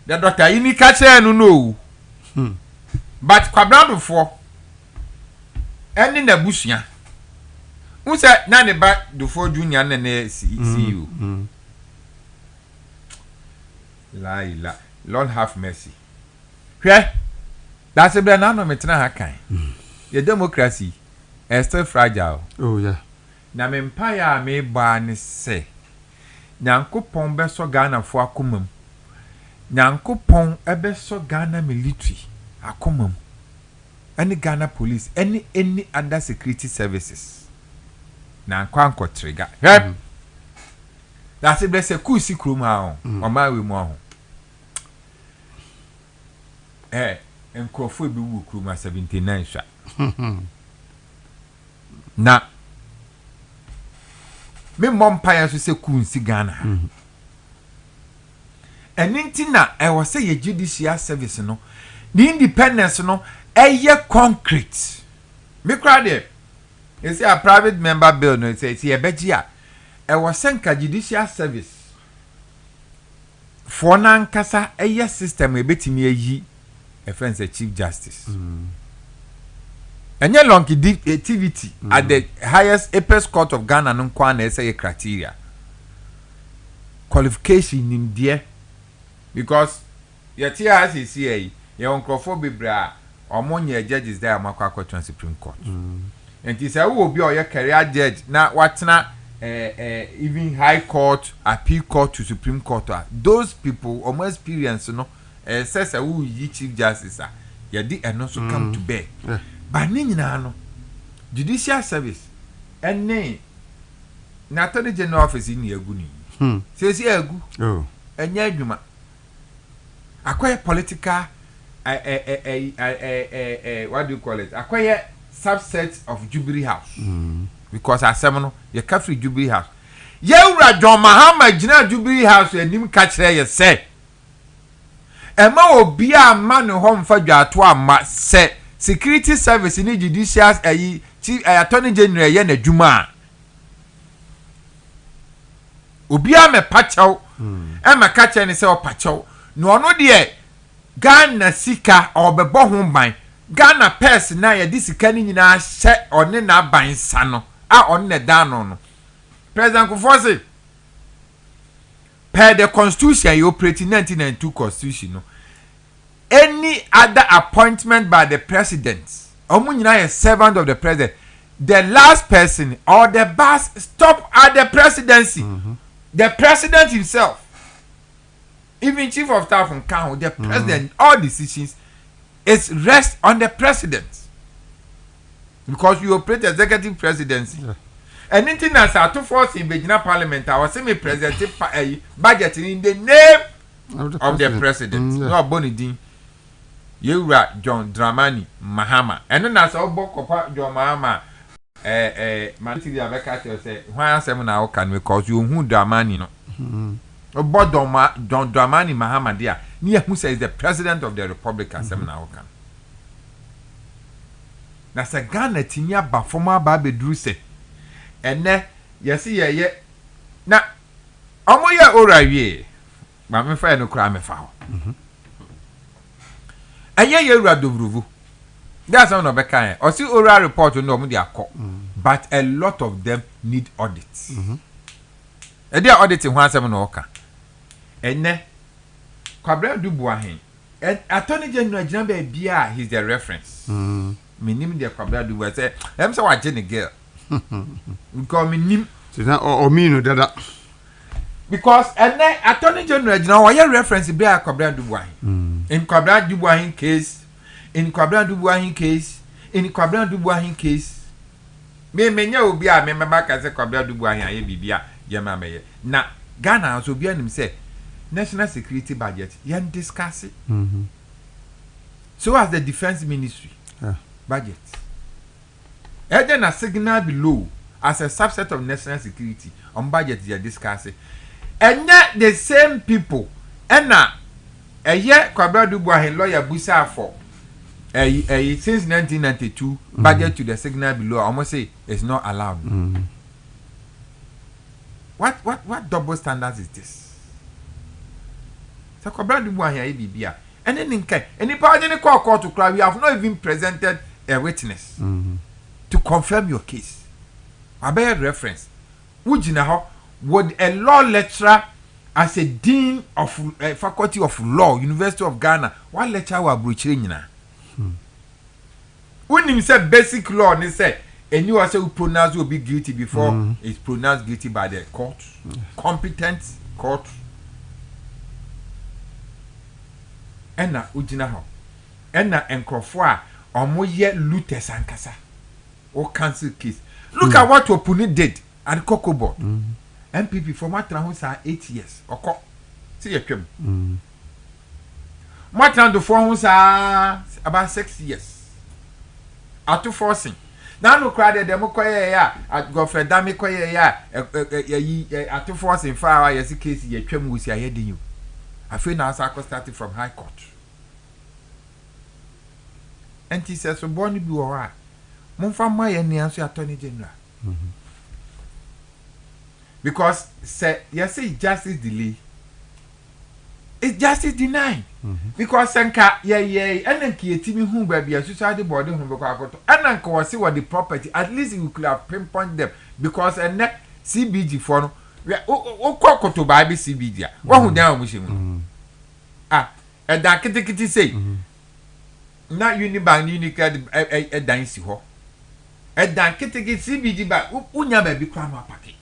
[SPEAKER 8] The Dr. Yini ka kire no. But Kwabra for any na busuya. Unse na ne ba do junior na see you. La Lord have mercy. Hwe Dasebre na no metena ha kan. Your democracy is still fragile.
[SPEAKER 10] Oh yeah.
[SPEAKER 8] Na me empire me ba ne se. Nyankopon be so Ghana fo akomam. Nyankopon ebe so Ghana military akomam. Any Ghana police, any other security services. Na nkwanko trigger. That's it se kusi kruma o ma we mu ho. Enkrofo bi wu kruma 79 sha. Na me mompire so se kunsi Ghana. Eninti na e wo se ye judicial service no. The independence no concrete. Me crowd you see a private member bill no say it's a begia. E was sent judicial service. For nankasa system e betimi yi a friend say chief justice. And long activity at the highest apex court of Ghana no kwana say criteria. Qualification in there because your TRCCA your uncrophobia bra among your judges there Makwa Supreme Court. And he said, "Who will be your career judge? Now, what's not even High Court, Appeal Court to Supreme Court? Those people, or more experience, you know, says who is Chief Justice, you did and also come to bear. But Nino, judicial service, and name na attorney general office ni egu ni sesi egu enye adwuma akoye political what do you call it akoye subset of Jubilee House because asem no ye ka free Jubilee House ye wura John Mahama gina Jubilee House enim ka kire ye say ema obi a ma ne ho mfa dwato ama say security service ni judicial attorney general ye na dwuma obi a me pachaw ema ka kire ne say o pachaw no ono de Ghana sika obebo ho ban Ghana pers na ye di sika ni nyina hye one na ban sa no a on ne dan no President Kufuor per the constitution you operate in 1992 constitution no any other appointment by the president omu nyina ye servant of the president the last person or the boss stop at the presidency the president himself even chief of staff from Kano, the president, all decisions is rest on the president because you operate executive presidency. Anything that's out to force in Beijing Parliament, I was saying present budget in the name of the president. No Bonidin, you were John Dramani Mahama, and then as all book of John Mahama. Manti Abeka say, why am I can because you who Dramani no. About John Dramani Mahama there, near who says the president of the Republic Assembly Okan. That's a Ghana Tinia Bafoma Babe Druse. And then, yes, ye. Now, Omoya Ora ye, Mamma Fire no crime foul. A year Radovruvu. That's on of a kind. Or see Ora report to know media call. But a lot of them need audits. And they are auditing 171 ene Kwabra Duboahin and Attorney General Jinabe Bia he's the reference minim de Kwabra Dubois say em say wa Jenny girl because minim
[SPEAKER 10] or me no dada
[SPEAKER 8] because ene Attorney General Jina wa your reference Bia Kwabra Duboahin in Kwabra Duboahin case in Kwabra Duboahin case me menya obi a me meba ka say Kwabra Duboahin aye bibia ye ma meye na Ghana so bia nim say national security budget you discuss it so as the defense ministry budget and then a signal below as a subset of national security on budget you discuss it and yet the same people and now a year Kwabra Duboahin lawyer busa for since 1992 budget to the signal below almost say it's not allowed. What double standards is this? So Kwabra Duboahin bibia and then any part any court to cry we have not even presented a witness to confirm your case. I bear reference would a law lecturer as a dean of faculty of law University of Ghana what lecturer wa brochire nyina when him say basic law and say and you also pronounce will be guilty before it's pronounced guilty by the court competent court. Ena ujina ho ena enkrofo a omoye looters ankasa o cancel case look at what Opuni did at Cocoa Board MPP for Matra who say 8 years oko see ye twem Matra do for who say about 6 years atu forcing now no crowd dem koye ya Godfrey Dami koye ya atu forcing for our yes case ye twem wo si ayedin you I feel now I started from High Court. And he says, so born to be all right. Monfama and answer Attorney General. Because, say, yes, justice delay. It's justice denied. Because, Sanka, and then Kietimi whom baby, a society body whom and then go see what the property, at least you could have pinpoint them. Because, and that CBG for o koko to buy CBD what who down wishing and that kitty say not unibank unicad a dance ho and that kitty CBD by unya baby crama packet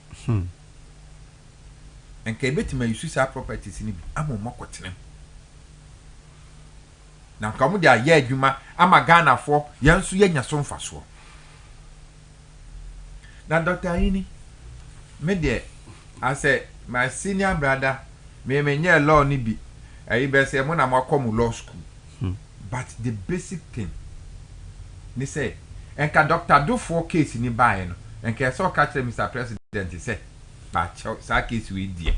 [SPEAKER 8] and can bet me you see properties in I'm a mock now come there yeah juma I'm a Ghana for yansu yenya son faso now Dr. Ini me there I say my senior brother me nye law ni bi ayi be say mo na mo come law school but the basic thing ni say enka doctor do for case ni buy no enka so catch Mr. President say ba sa case we there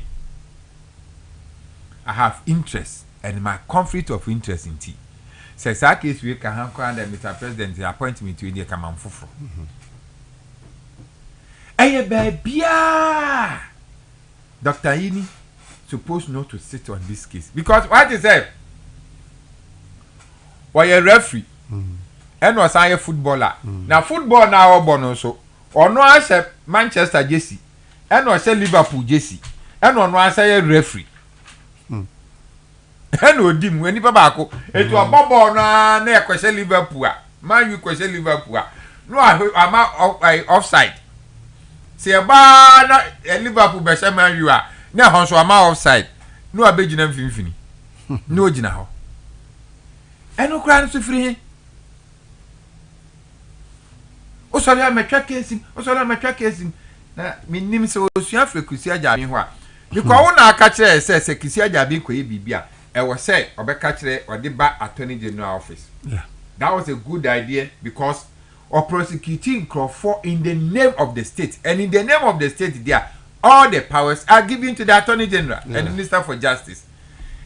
[SPEAKER 8] I have interest and my conflict of interest in tea say sa case we can hand Mr. President appoint me to the come fufuro aye bia Dr. Yini supposed not to sit on this case because what is it? Why a referee and was a footballer. Now football now bono so or no I say Manchester Jesse and was a Liverpool Jesse and on was a referee. And no dim when you babako it was bobo na na question Liverpool man you question Liverpool no I'm offside. Say ba na Liverpool be say man you are na ho so ama offside no abegina mfimfini no gina ho eno kra no free o so ya metwa case na minim se osu Afrikusi Agyei ho a because wo na aka kire se Kusi Agyei ko e bibia e wo se obeka kire ode ba Attorney General office. Yeah, that was a good idea because or prosecuting for in the name of the state and in the name of the state there all the powers are given to the Attorney General and the Minister for Justice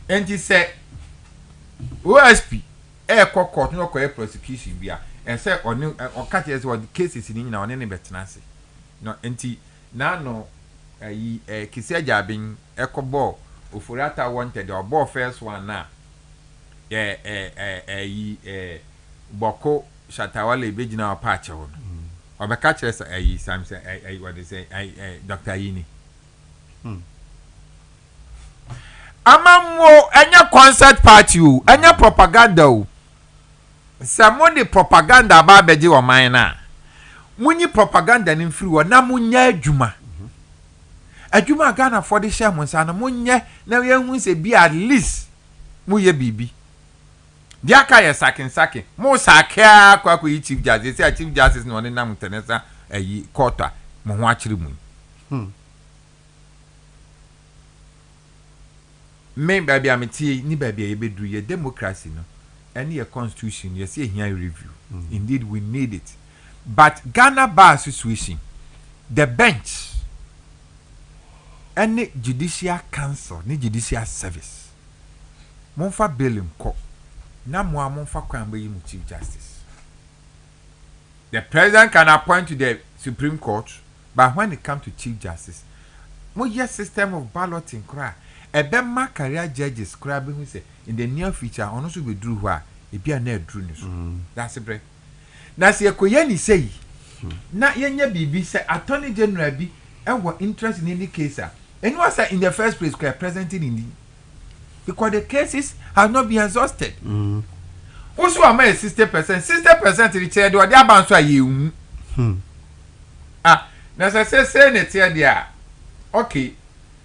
[SPEAKER 8] and he said OSP court no prosecution bia and say on catch as what the cases in na on any betenase no enti na no Kusi Agyei ekoball ofurata wanted the ball first one na boko Shatawale Bejina Apache on. Or the catchers what they say Dr. Yini. Amamo any concert party any propaganda. Some the propaganda about Beji or Mina. Muni propaganda in free or Namunya Juma. A Juma Ghana for the Shamans and Munya now young say be at least Muye Bibi. Diaka ya sakin mo sakia kwa chief justice say chief justice no ne nam tenesa quarter mo ho akire mu me baby ameti ni baby e bedu ye democracy no any a constitution you say here review indeed we need it but Ghana Bar Association the bench any judicial council ni judicial service mo fa bail ko na mo amfa kwan be mu chief justice. The president can appoint to the Supreme Court, but when it comes to chief justice, mo yes system of balloting cry. E be ma career judges cry be who say in the near future ono so be drew where e bia na drew ni so. Dasebre. Na se ekoye ni say na yenya bibi say Attorney General bi e wo interest in any case a and was in the first place presenting in the because the cases have not been exhausted. Also, am 60% return do the abanso aye na say net here there. Okay.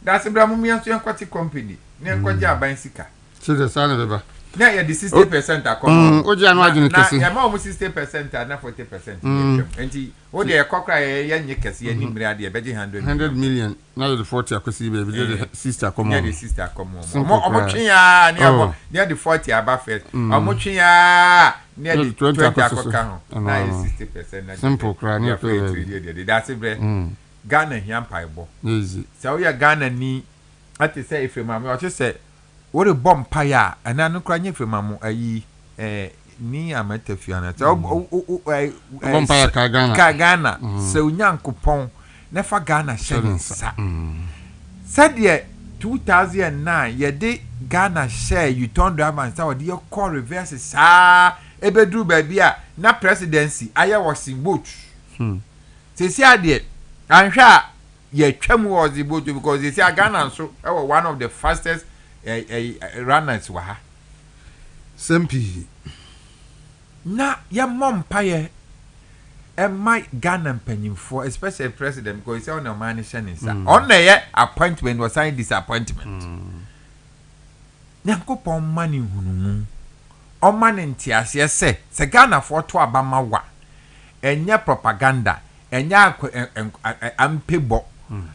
[SPEAKER 8] That's Abraham Mianso Yankwati company. Ne kwaje aban sika.
[SPEAKER 10] So the son of
[SPEAKER 8] na ya the 60% akọ.
[SPEAKER 10] Oje anu agene kesi.
[SPEAKER 8] Na ma 60% na 40%. Enti o de ekokra ye nye kesi ani mire ade beje 100
[SPEAKER 10] million. Na the 40 akosi be the 60 akomo.
[SPEAKER 8] Na the 60 akomo. Omo twa ne abo. Na the 40 aba first. Omo twa na the 20 akoka ho. Na 60% na.
[SPEAKER 10] Simple cry na
[SPEAKER 8] play. That's it. Ghana hiam paibo.
[SPEAKER 10] Easy.
[SPEAKER 8] So we are Ghana ni ati say if mama o say what a bomb paya and I no kranye fe mamu ayi ni amatefiana. So
[SPEAKER 10] bomb paya
[SPEAKER 8] ka Ghana. So nyankopon never Ghana share sa. Said ye 2009 ye de Ghana share you turn driver and say the call reverse sa ebedru baby a na presidency aya was in boat. Say ade Ansha ye twam was the boat because they say Ghana so one of the fastest runners wa ha.
[SPEAKER 10] Sempi.
[SPEAKER 8] Na ya mom paye my Ghana mpanyimfo especially president because he say on man nisa. On na appointment was sign disappointment. Nyankopon mani hununu. O man ntiase se Ghana for to abama wa. Enya propaganda enya ampebo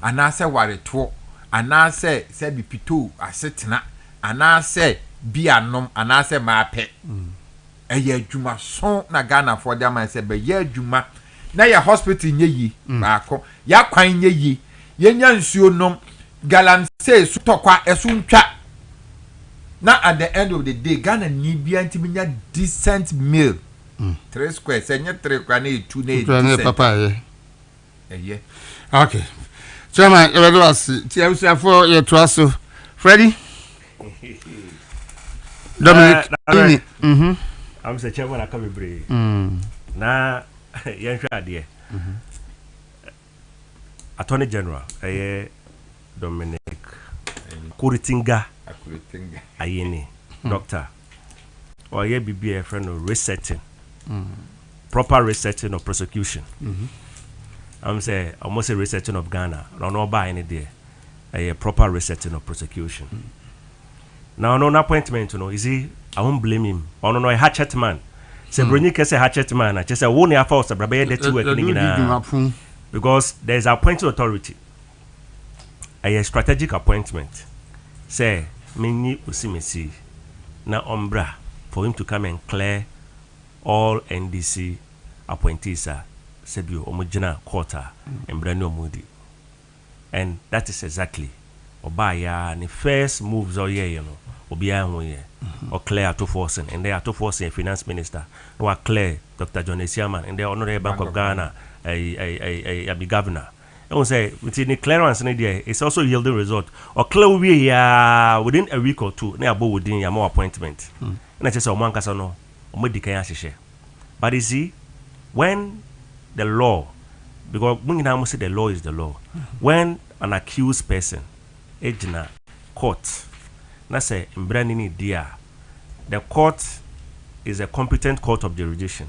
[SPEAKER 8] anaasɛ waretoɔ anaasɛ sɛ bipito asetena anaasɛ bianom anaasɛ maapɛ ɛyɛ adwuma so na Ghanafoɔ de ama sɛ bɛyɛ adwuma na yɛ hospital nye yi baako ya kwan nye yi yenya nsuo nom galamsey so tɔkwa ɛso ntwa na at the end of the day Ghana ni bia ntimi nya decent meal 3 square sɛ nye 3 kwa na 2 na 8
[SPEAKER 10] papa
[SPEAKER 8] ɛyɛ
[SPEAKER 10] okay chairman you do as TMC for your trust so Freddy Dominic
[SPEAKER 9] I'm the chairman of Kabibri. Na Yanshadi. Attorney General, Dominic Kuritinga Ayeni, Doctor. Or ye be a friend of resetting. Proper resetting of prosecution. I'm say almost a resetting of Ghana. No buy any day. A proper resetting of prosecution. Now no appointment, is he? I won't blame him. Oh no, a hatchet man. Say Bruni can say hatchet man. I just say won't have force. Because there is appointed authority. A strategic appointment. Say many usimisi na umbra for him to come and clear all NDC appointees. Sebio omojina quarter and brand moody. And that is exactly Obaya the first moves or or Claire Atoforsen, and they are Atoforsen, finance minister, or Claire, Dr. John Esiaman, and the Honorary Bank of Ghana, a big governor. I will say, within the clearance in India, it's also yielding result. Or Claire within a week or two, near within your more appointment. And I just saw one casano, or Medicare. But you see, when the law, because when I say the law is the law, when an accused person, Ejna, court, na say mbrani dia, the court is a competent court of jurisdiction.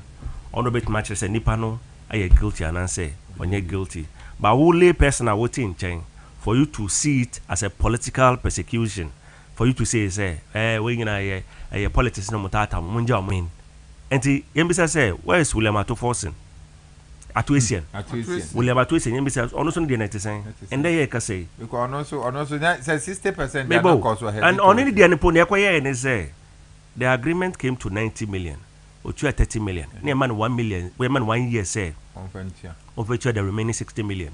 [SPEAKER 9] Ono bet match say nipa no aye guilty and say onye guilty. But who lay person are waiting in chain for you to see it as a political persecution, for you to say we gonna a politics no mutata munja mean. And the yembisa say where is William Atoforsen? Atuesian. William Atuesian yembisa ono so dey 90 and they can say
[SPEAKER 8] because also say 60%
[SPEAKER 9] and on any day nipo na ekoye and say the agreement came to 90 million or 30 million. Near man 1 million, we man 1 year say on venture the remaining 60 million.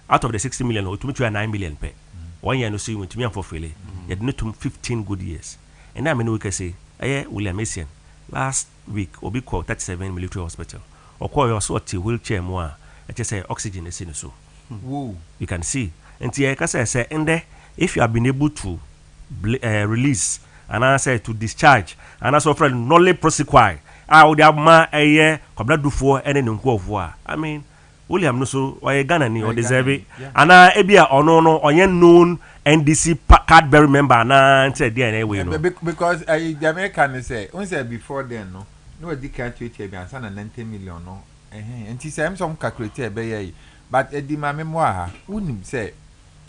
[SPEAKER 9] Out of the 60 million or to 9 million pay. 1 year no see with me for failure. You need to 15 good years. And I mean we can say William Atuesian last week obi call 37 military hospital. Or call your sort of wheelchair more. I just say oxygen is in so. You can see. And I say, and there, if you have been able to release and I say to discharge and also for knowledge prosecute, I would have my a year, Cobra do for any war. I mean, William no so why Ghana ni or deserve it. And I ebia or no known NDC card bearer member and said DNA
[SPEAKER 8] because the American say, once before then, no, they can't wait here and 90 million. No, and he said, I'm some calculator, but a de my memoir wouldn't say,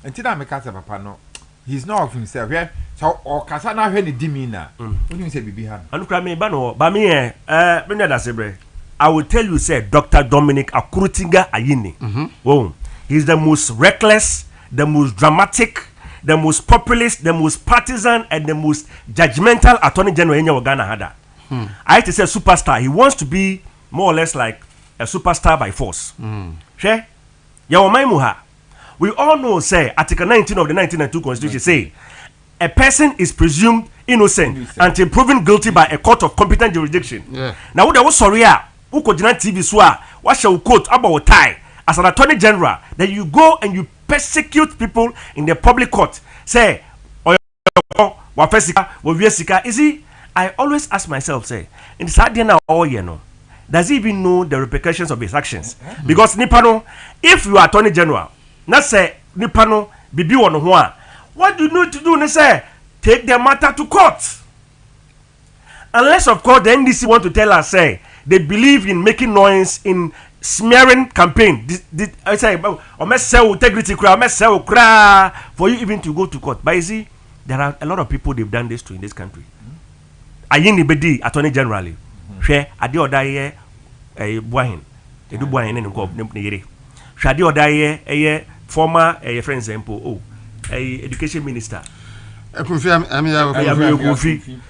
[SPEAKER 8] until I make a papa no, he's not of himself, yeah. So, or Casana any demeanor, when you say, behind. And look at me, Bano, but me, Dasebre, I will tell you, say, Dr. Dominic Akurutinga Ayini. Oh, he's the most reckless, the most dramatic, the most populist, the most partisan, and the most judgmental attorney general in Ghana had that. I have to say superstar. He wants to be more or less like a superstar by force. Sure? We all know, say, Article 19 of the 1992 Constitution say, a person is presumed innocent until proven guilty by a court of competent jurisdiction. Now, what was sorry, who could not TV swa, what shall quote about tie as an attorney general that you go and you persecute people in the public court? Say, is he? I always ask myself, say, in Saturday now, does he even know the repercussions of his actions? Because Nipano, if you are attorney general, not say Nipano, Bibi on one, what do you need to do? Say, take the matter to court. Unless, of course, the NDC want to tell us, say, they believe in making noise in smearing campaign. I say, or mess sell integrity, mess sell for you even to go to court. But you see, there are a lot of people they've done this to in this country. Ayini bedi attorney generally hwe ade oda ye buahin edu buahin ne nko ne yire hwe ade oda ye
[SPEAKER 9] former friend example education minister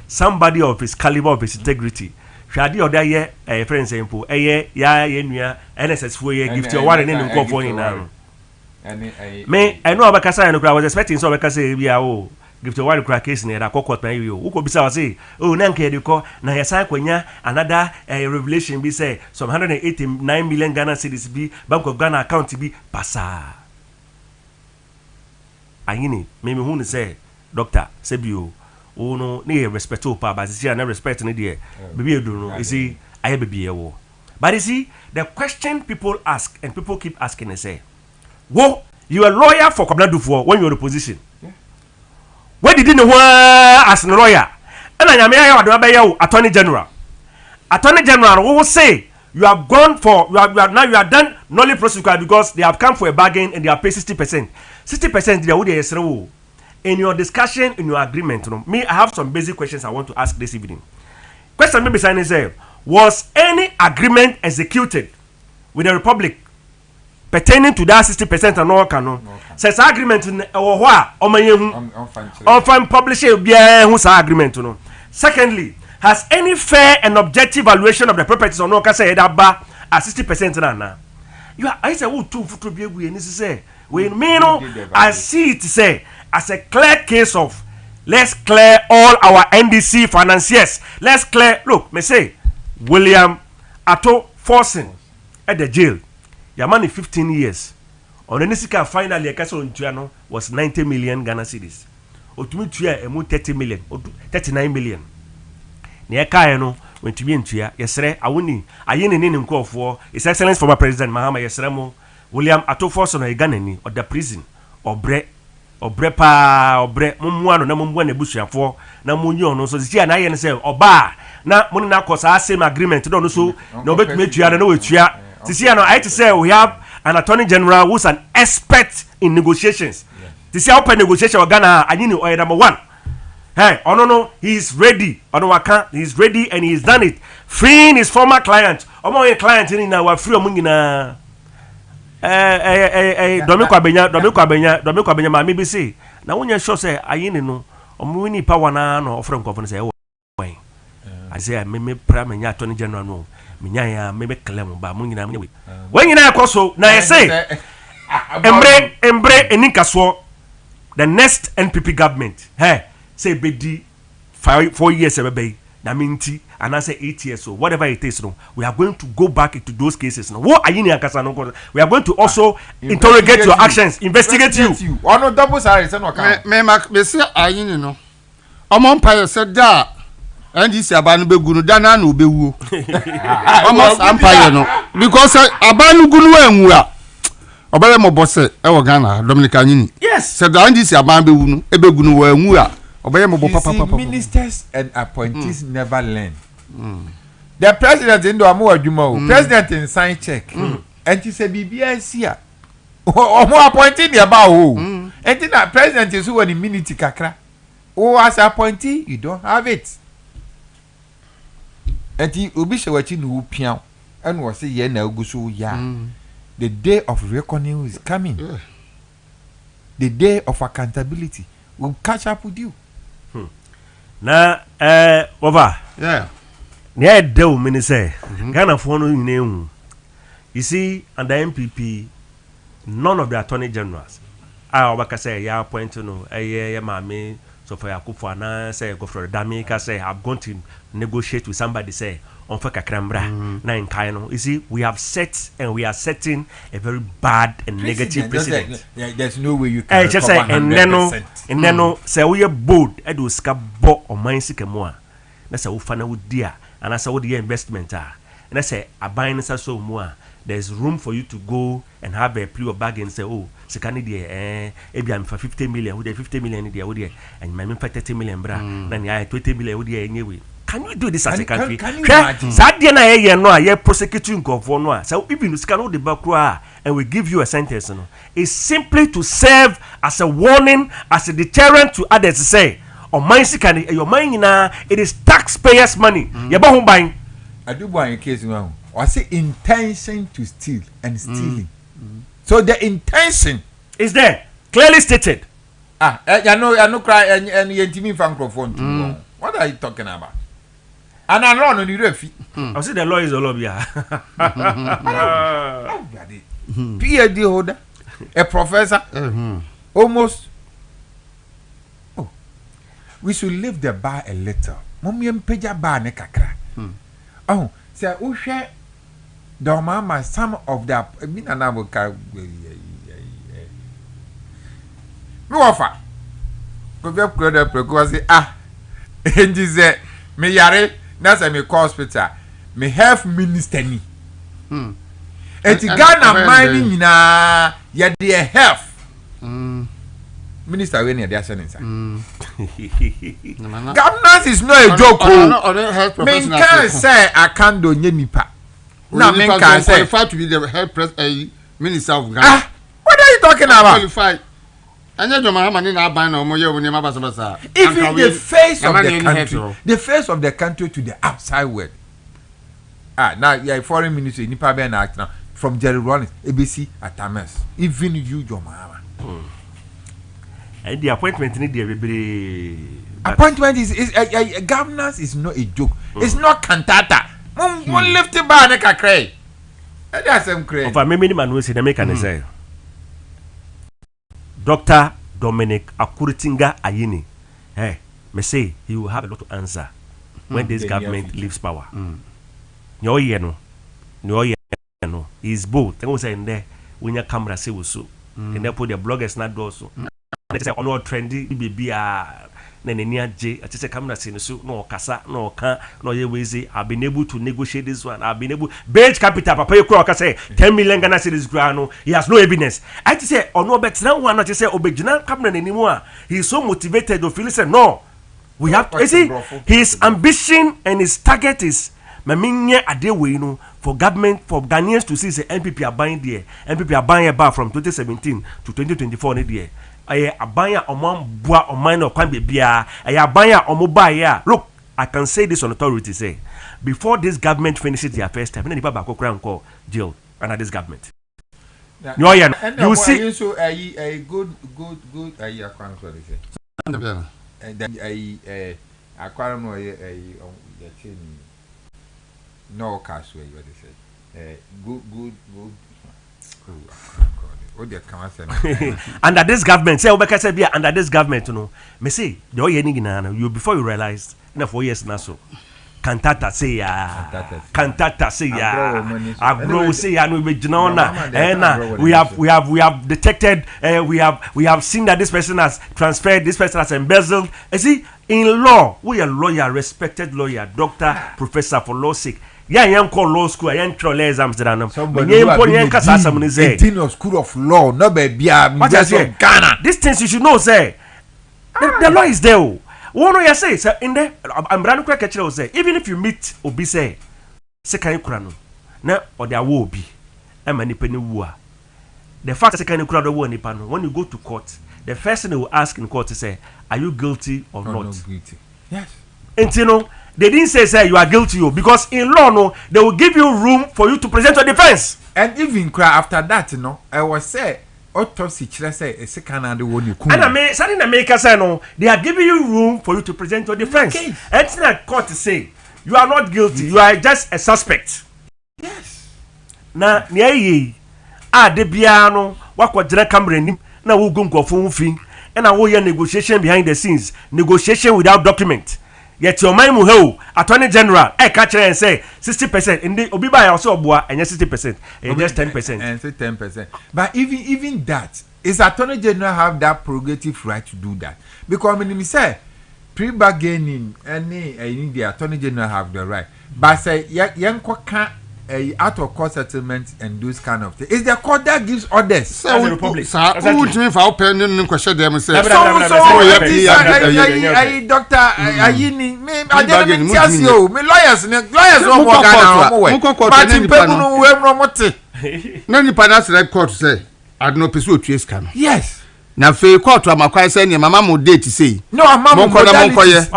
[SPEAKER 9] somebody of his caliber, of his integrity. Shadi or that friend example ya nua NSS for ye gift your one and then go for you now. Me I know about Kasa and I was expecting so because say we are gift your one crack case in a court by you. Who could be say, oh, Nanke you call na yasa kwenya another revelation be say some 189 million Ghana cedis be Bank of Ghana account be pasa. Ayini me who say doctor sebio oh no ne respect pa but see na respect ne there baby do no see aye baby wo but you see the question people ask and people keep asking and say wo you a lawyer for Kwabena Dufo when you are in opposition where did you know as a lawyer and I am here attorney general who will say you have gone for you are done nolly prosecutor because they have come for a bargain and they have paid 60%. 60% they would say in your discussion, in your agreement, me, I have some basic questions I want to ask this evening. Question maybe sign is was any agreement executed with the Republic pertaining to that 60% and all canon? Says agreement in on publishing agreement. Secondly, has any fair and objective valuation of the properties on no say that bar at 60% now? You are I say who two to be able say when me no I see it say as a clear case of let's clear all our NDC financiers. Let's clear. Look, me say William Ato forcing at the jail. Your money 15 years. On the Nisika finally a castle in Tuano was 90 million Ghana cedis. Otumi tuya emu 30 million, 39 million. Near Kayano went to be in Tuya. Yesre, Awuni, Ayini Nim call for His Excellency former President Mahama Yesremo, William Ato forcing or Ganani or the prison or bread. Obrepa obre mumwano na mumwane busuafo na munyo no so sia na ye ne se oba na mun na kosa same agreement no so na obetumi tua na wetua sia no I to say we have an attorney general who's an expert in negotiations sia open negotiation Ghana anyini oy number 1 hey no he is ready onwaka he is ready and he has done it freeing his former client omo your client ni na wa free omunyina domi kwa benya ma me say na wonya sure say ayini no omwini power na no ofre nkofo say wen I say me prime nya attorney general no me nya ya me claim ba mo nyina me wen nyina akoso na I say embre eninkaso the next NPP government say bedi 4 years ebebe na minti and I say 8 years so whatever it is no we are going to go back into those cases no what ayini akasa no we are going to also interrogate your actions investigate you
[SPEAKER 8] ono double salary say no ka
[SPEAKER 10] me say ayini no omo empire say da and this abanu begunu da na na obewuo almost empire no because abanu gunu enwu a obere mo bosse e wo Ghana Dominica nyini
[SPEAKER 9] yes
[SPEAKER 10] say da and this abanu bewunu ebegunu wo enwu a obere mo bo papa
[SPEAKER 8] ministers and appointees never learn. The president in the Amu Adwuma president in sign check and he said BBI omo appointing the about and the president is who an immunity kakra as appointee you don't have it and he obi shewachi no pian and was say ye na oguso ya the day of reckoning is coming the day of accountability will catch up with you
[SPEAKER 9] na over
[SPEAKER 10] yeah
[SPEAKER 9] near do mini say Ghana for no you see under MPP none of the attorney generals I say ya point no ya mame so for Akufo na say go for Damika say I'm going to negotiate with somebody say on for kakrambra na in kaino you see we have set and we are setting a very bad and negative precedent.
[SPEAKER 8] There's no way you can
[SPEAKER 9] just say and then say we are bold e do ska bo o man sikemo a na say wo fa na wo dia and I say wo dia investment and I say aban na so mu a there's room for you to go and have a plea of bargain say oh sikani there ebi am for 50 million wo there 50 million there wo there and my 30 million bra na ni 20 million wo there anyway. Can you do this as a country?
[SPEAKER 8] Can you imagine?
[SPEAKER 9] Sadie prosecuting for no. So even you can the back and we give you a sentence. No, it's simply to serve as a warning, as a deterrent to others. To say, "Oh, my can your money na it is taxpayers' money." You buy home buying.
[SPEAKER 8] I do buy in case now. I say intention to steal and stealing. So the intention
[SPEAKER 9] It's there, clearly stated.
[SPEAKER 8] I know cry and yentimi fan microphone. What are you talking about? And I learn on the refi.
[SPEAKER 9] I say the law is all of you.
[SPEAKER 8] PhD holder, a professor, almost. Oh, we should lift the bar a little. Mommy and Peja bar ne kakra. Oh, say who share the mama some of the mean and I will me offer. Go be upgrade because and this me yare na say me hospital me health minister ni eti Ghana mine nyina ye de health minister we ne dey sense governance is not a joke me can say I can't do nipa na me can say
[SPEAKER 10] qualified to be the health minister of Ghana.
[SPEAKER 8] What are you talking about?
[SPEAKER 10] Qualified. Even the
[SPEAKER 8] face of the country, the face of the country to the outside world. Now yeah, foreign ministry, Nipa Ben act now from Jerry Rollins, ABC at Tamas. Even you, Jomama.
[SPEAKER 9] And the appointment need the
[SPEAKER 8] appointment is governance is not a joke. It's not cantata. One left it by the cray. That's some cray.
[SPEAKER 9] Of a many man will say the make an say. Dr. Dominic Akuritinga Ayini, me say he will have a lot to answer when this government leaves power. No, he's both. I was saying there when your camera say so, and they put their bloggers not do so. They say, "Oh no, trendy baby Nenia J. I say camera say so no kasa no can no ye wezi. I've been able to negotiate this one. I've been able bench capital. Papa you say 10 million Ghana cedis grano. He has no evidence. I say oh no bet now one not say obejina camera anymore. He is so motivated to feel say no. We have to see his ambition and his target is Maminye Agyei no for government for Ghanaians to see the NPP are buying there. NPP are buying about from 2017 to 2024 there. Abaya omam bua omino kwan bebia abaya omobaya. Look, I can say this on authority say before this government finishes their first term, any people back call jail under this government. You see
[SPEAKER 8] so a good account what they say. No cash way what they say. Good.
[SPEAKER 9] Under this government, say Obeka say be under this government, you know. Me say the oye ni gina you before you realize na 4 years na so. Cantata say ya. Agro say ya no be gina na. We have detected we have seen that this person has transferred, this person has embezzled. You see, in law, we are lawyer, respected lawyer, doctor, professor for law sake. Yeah, call law school. I troll exams. Somebody
[SPEAKER 8] of school of law. No baby, Ghana.
[SPEAKER 9] These things you should know. Say the law is there. One you say, sir, in there. I'm running quick. Say even if you meet Obi say, second Kurano, na or there will be. I'm an penny. The fact that second Kurano will nipano. When you go to court, the first thing they will ask in court is say, are you guilty or not?
[SPEAKER 8] Guilty. Yes.
[SPEAKER 9] And you know. They didn't say you are guilty because in law no they will give you room for you to present your defense.
[SPEAKER 8] And even after that I was say autopsy say a second and the one you
[SPEAKER 9] and I mean something that make us say no they are giving you room for you to present your defense. Okay. And it's not court to say you are not guilty, you are just a suspect.
[SPEAKER 8] Yes.
[SPEAKER 9] Na niye de bia no wakwagire camera nim na wo go nkofo fin and wo ye negotiation behind the scenes, negotiation without document. Yet your mind will hold Attorney General. I catch and say 60%. In the Obiba also boa and 60%. And just 10%.
[SPEAKER 8] And say 10%. But even that is Attorney General have that prerogative right to do that. Because when we say pre-bargaining any the Attorney General have the right. But say young can't out of court settlement and those kind of things. It's the court that gives orders.
[SPEAKER 10] So the Republic. Who do you for open and question them say?
[SPEAKER 8] Doctor Agyei me I didn't tell you. Me lawyers no more Ghana. But in people we no mote.
[SPEAKER 10] No ni panas like court say I no pursue trace can.
[SPEAKER 8] Yes.
[SPEAKER 10] na fe court amakwai say ne mama mo date say
[SPEAKER 8] no mama mo
[SPEAKER 10] modalities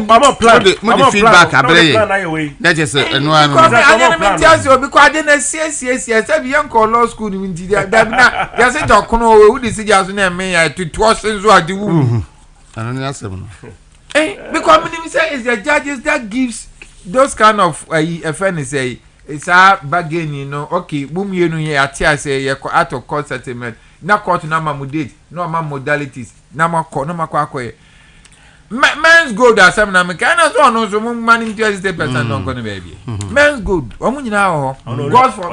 [SPEAKER 9] mama plan
[SPEAKER 10] mo feedback abreye that is eno anu
[SPEAKER 8] anya me tiase obi kwa de na sie say bi yan ko law school ni ndi da na ya say dokono we di sija so na me ya to senzo ade wu
[SPEAKER 10] anu ni asem no
[SPEAKER 8] because me say is the judges that gives those kind of offense say it's a bargaining, you know. Okay, boom, you know, say you out of court settlement. Na court na ma date, no ma modalities, na ma kwa. Men's gold as some na me kind so no so money 20% on kono baby. Men's gold, omu nyina ho.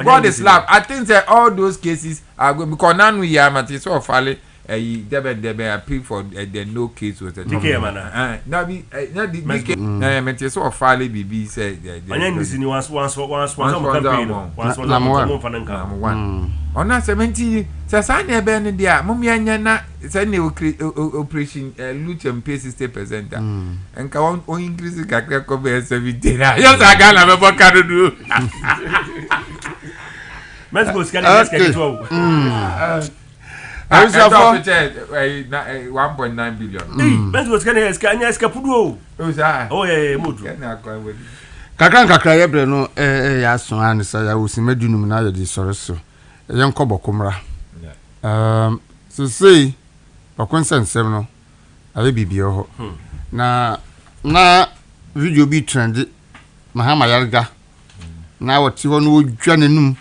[SPEAKER 8] God is love. I think that all those cases are going because now we are mati so fale debe appeal for the no case was the na be na the meti so fale bibi say
[SPEAKER 9] anya ndisi ni once campaign once
[SPEAKER 8] ona 70 sasa na ebe ne dia mumia anya na say ne operation loot and pay 60% enka on increase kakra ko be 70 na yo saga na me bokado do
[SPEAKER 9] let's go scan to
[SPEAKER 8] I was 1.9 billion.
[SPEAKER 9] Let's go scan escapudo. Oh yeah, mudu.
[SPEAKER 10] Kakra yebre no ya so an say ya osimedunum na ya di soroso. Ye nkobo komra. So say okonsensem no aye bibio ho. Na video bi trend Mahama Yarga. Na woti ho no odwa nanum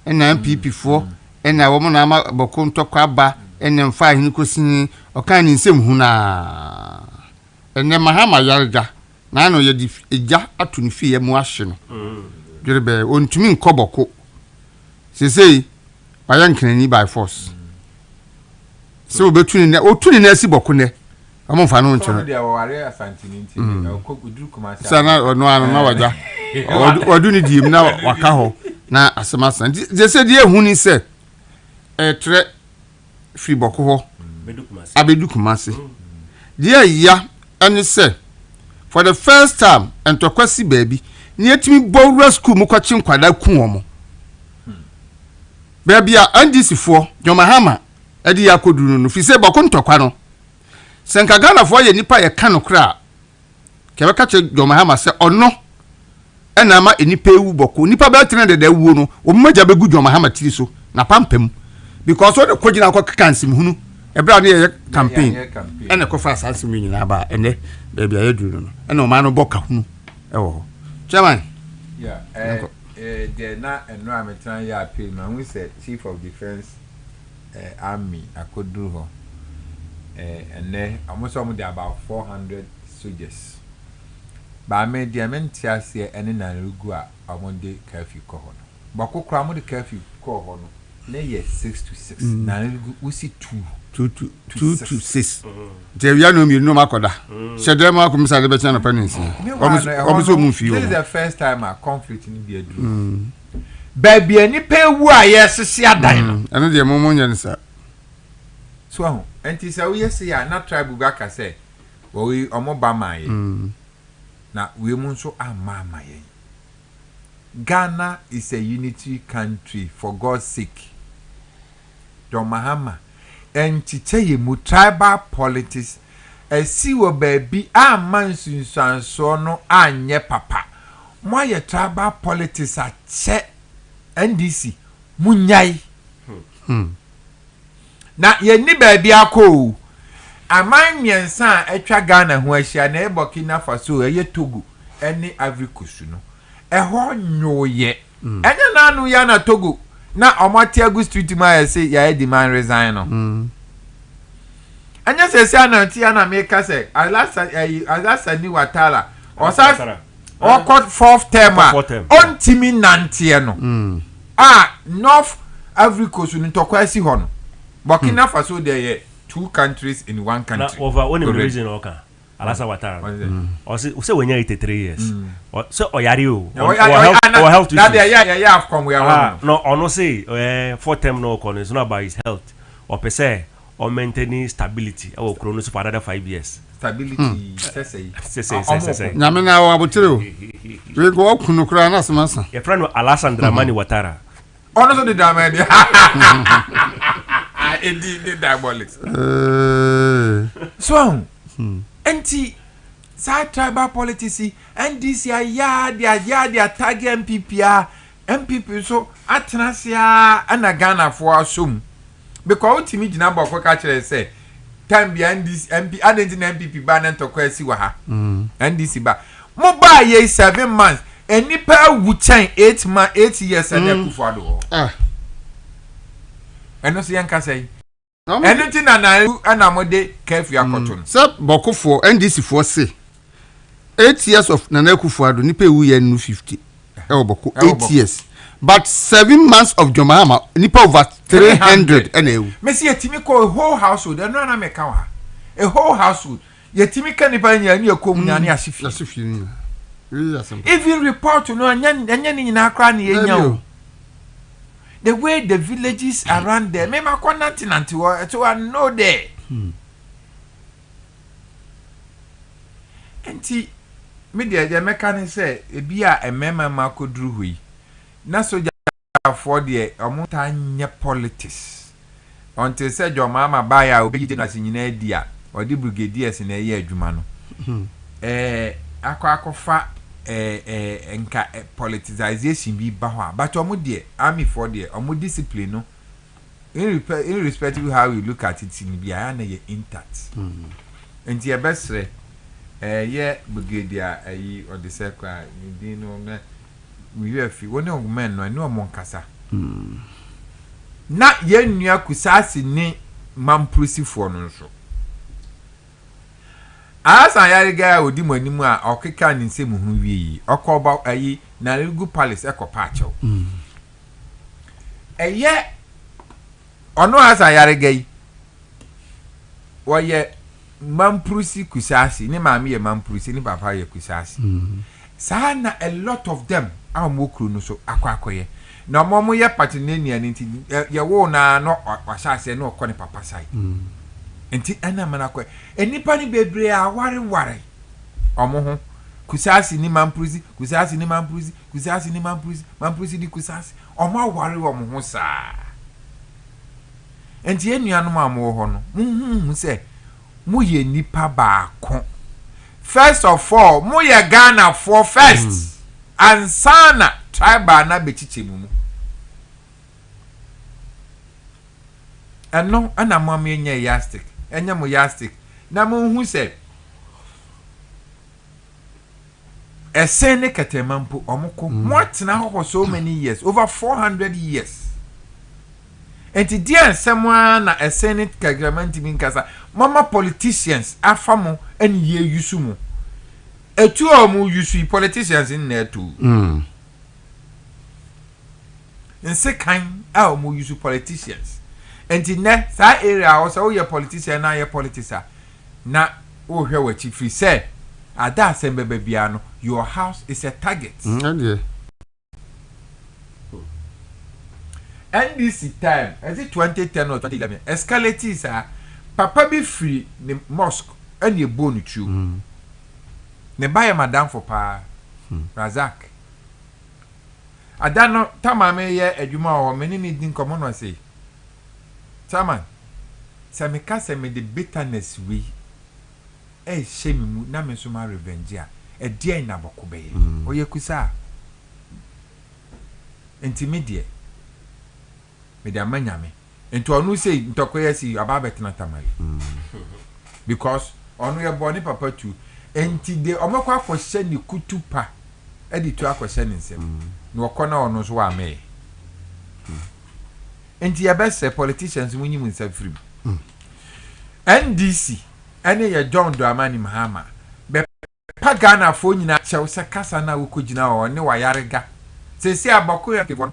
[SPEAKER 10] na MPP fo ena wo mo na ma boko ntokwa ba ene mfa hin kosin okan ni nsem hu na ene Mahama Yarga na no ye di eja atuni fie mu ahye no dwerebe ontumi nkoboko sesei aya nkenani by force so betuni na otuni na asi boko ne amo mfa no nkyere sana ono anu na waja oduni dim na waka ho na asemasa je die hu ni se etre free boko ho abedu kumase die ya ene se for the first time entokwasi baby ni etimi bowra school mu kwachi nkwada ku omo baby a andisi fo Mahama edi yakoduru no fi se boko ntokwa no senka Ghana fo ye nipa ye kan kra kebe ka che Mahama se ono ena ma enipa ewu boko nipa ba tene de wuo no o mmaja begu Mahama tiri so na pampam because what the kojina kwa kansim hunu ebra ne ye campaign ene ko fa asansim nyina ba ene baby aye duru no ene o ma no boka hunu ewo chairman
[SPEAKER 8] the na eno ametan ya appeal man we said chief of defense army akoduru ho ene amoso de about 400 soldiers ba me de amentiase ene na rugu a amonde curfew ko ho no bakokra mo de curfew ko ho no na ye 6 to 6 na rugu usi 2 to 6 je
[SPEAKER 10] ya no mi no makoda shede ma komisa de be chana paninsi obiso mu fi o
[SPEAKER 8] this is the first time a conflict in be adu baby ani pe wu a yesese adan no
[SPEAKER 10] ene de mo mo nya nsa
[SPEAKER 8] so ahu enti say we yesi ya na tribe ga ka say we omo ba maye na we mu nso ama maye Ghana is a unity country for God's sake. Mahama and chiche mu tribal politics esi wo baby a mansunsan so no anye papa mo ye tribal politics a che NDC munyai na ye ni baby akọ aman miensa etwa Ghana ho ahia na Burkina Faso ye Togo eni Ivory Coast no eho nyoye enya na anu ya na Togo na omatiagu street ma say ya demand resign no anya say ananti ana make say alasa ni watala osa o court fourth term on timi nantie no North Ivory Coast ni tokwasi ho no Burkina Faso there 2 countries in one country
[SPEAKER 9] na over one region oka alasa watala o say when you 83 years so oyari o health to
[SPEAKER 8] that yeah have come we are
[SPEAKER 9] no ono say for term no con is not about his health or per se or maintaining stability or chronos for another 5 years
[SPEAKER 8] stability
[SPEAKER 9] say
[SPEAKER 10] na me na wa botire we go kunu kura na semasa
[SPEAKER 9] your friend Alessandra Mani Watara
[SPEAKER 8] ono so the Dramani Indeed, diabolics. So, anti side tribal politics, and this year, their target MPP, so Atnasia and a Ghana for assume. Because to me, the number of catchers say, time behind this MP, I didn't MPP ban to Kwesiwaha, and this ba. Mobile ye 7 months, and Nipa would chain 8 years and then Kufado. And no see Yanka say. Anything and I'm de careful your cotton.
[SPEAKER 10] Sir, Boko for NDC for say 8 years of Nana Kufuado, Nipe we 50. Boko 8 years. But 7 months of Jomama, Nipa over 300 and
[SPEAKER 8] Messi a Timiko, a whole household, and no make a whole household. Yet Timika Nipa and your community as if you even report to no and in our cranny. The way the villages around there, maybe I can't nothing until I know there. And see, media the mechanic say, a beer a member Marco Drew. Na so for the amountanya politics. Until said your mama buy a obedient as in idea or the brigadiers in a year, Jumano. Aquacofa enka politicization be baha, but omudia army for the omu discipline no. Irrespective of how you look at it in Biana intact. And your best say, brigadier or the circle, you know. We have one of men, no, no more cassa. Not yet near Kusasi ne Mampusi for no so. As I had a guy with Dimonima or Kikan in same movie, or call about a ye, Narigu Palace Echo Pacho. A year or no, as I had a gay. Why yet Mampusi Kusasi, ne mammy a Mampusi, ne Papaya Kusasi. Sana a lot of them. Our mokru no so akwakoye na momo ye patinenia nti ye wo na no wasase no okone papa sai nti ana manakwa enipa ni bebre a ware omo ho kusasi ni mampuzi kusasi ni mampuzi kusasi ni mampuzi mampuzi di kusasi omo ware omo ho saa nti enuanom amo ho no hu se mu ye nipa baako first of all mu ye Ghana for first Ansana tribal na bechiche mumu. Eno ana mama enye yastic. Enye mo yastic. Na mo hu se esene katemampo omoko. Mwatena ho for so many years, over 400 years. Enti dia semwa na esene kagramanti minkasa. Mama politicians afamo eni ye yusumu. Etu omu yusu politicians in there too. Nse kan a omu yusu politicians. Enti ne sa area o sa o ye politician na ye politician na o hwe wachi free say ada asembe bia no your house is a target. And this time, is it 2010 or 2011? Escalates papa be free the mosque and ye bone you. Ne buy madam for pa Razak. Adano tama me ye adwuma o me ni din komo no say. Tama. Sa me ka se me the bitterness we shame mu na me so ma revenge a dia na boko be ye. Oye kusa. Intermediate. Me the amanyame. Ento onu say ntokoye si ababetena tamale. Because onu ye boni papa tu enti de omekwa kwose ni kutupa editu akwose ni nsem no okona onu so wa me enti ya best politicians munyim nsafrim NDC ene ye John Dramani Mahama be pagana fo nyina chewse kasa na wokogina o ne wayarega sesi abako ya kebon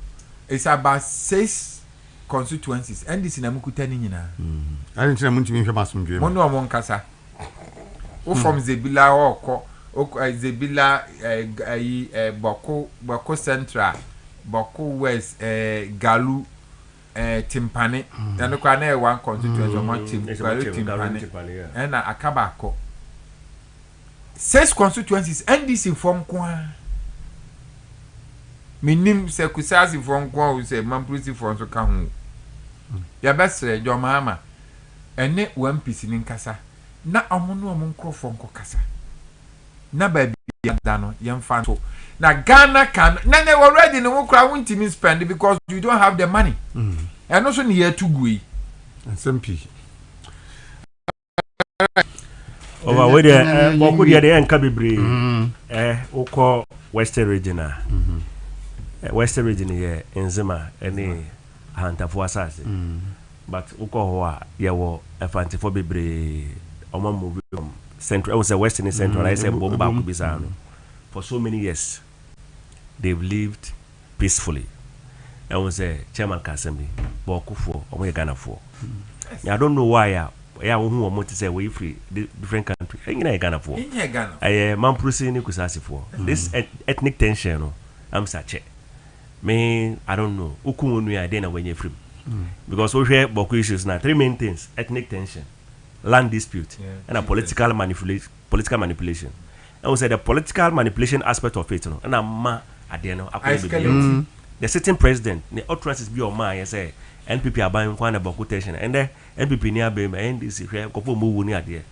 [SPEAKER 8] is about 6 constituencies NDC na mukuta ni nyina
[SPEAKER 10] ani tina muntimi hwe masomdwe
[SPEAKER 8] mo no mo nkasa from Zebila or Zebila Boko Central, Boko West, Galu, Timpani, and look at one constituency of one Timpani, and Akabako. 6 constituencies, NDC from Kwan. Minim Sekusasi from Kwan, who say Mampusi from Sokahu. ya besre jo mama ene one piece ni nkasa na omono omonkrofo nko kasa na ba bia da no yemfa to na Ghana can na they already no kra won't spend because you don't have the money and also near to gui
[SPEAKER 10] SMP
[SPEAKER 9] over where the boku dia dey enka bebre ukọ western region western region here enzima any hantafo asase but ukọ ho a ye wo efantifo bebre omo move from central I was a western central I say bomba ku bisa no for so many years they've lived peacefully I was a chairman kasembi boku for omo Ghana for I don't know why who want to say we free different country in Ghana for I man proceeding kusasi for this ethnic tension no I'm such me I don't know ukunu ya dey na when you free because we hear boku issues now 3 main things ethnic tension land dispute and a political manipulation I would say the political manipulation aspect of it no and ma adeno the sitting president the utterances be on my say NPP are buying one about tension and the NPP near be NDC here couple move near there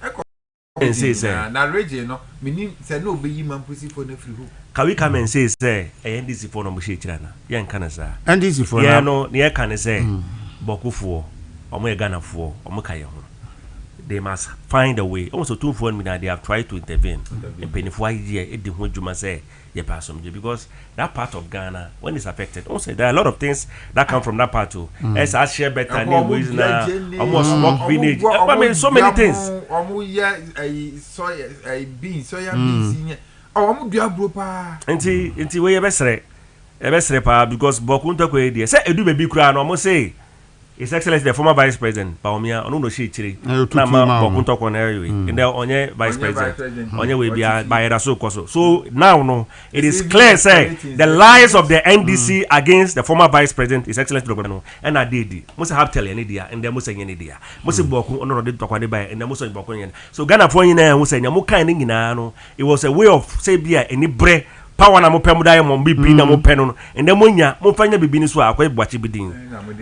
[SPEAKER 9] and say
[SPEAKER 8] na region no meaning say no be man pussy for free who
[SPEAKER 9] can we come and say NDC for no mo shechira na ye nkan sa
[SPEAKER 10] NDC for
[SPEAKER 9] yeah no near can say bokufo omo Ghana for omo kaye ho they must find a way also 2 million they have tried to intervene in penify year it the hojuma say ye pass because that part of Ghana when it's affected also there are a lot of things that come from that part too as I share better name ways now almost smoke village I mean so many things
[SPEAKER 8] soya beans beans dua bro pa
[SPEAKER 9] enti we ye besre pa because bokunto ko e dey say edu baby kura no mo say His Excellency the former Vice President Paomia ono no she chiri na ma bokunto ko na ewe in the onye Vice President onye we bia by so koso so now no it is clear say the lies of the NDC against the former Vice President His Excellency no and adedi must have tell any dia and dem must any dia must bokun ono de tokwa de by and dem must bokun yen so Ghana for nyina hu say nyamo kan ni nyina no it was a way of say bia any bre power na mo pem da mo bibi na mo penu ende mo nya mo fanya bibi ni so akwa buachi bidin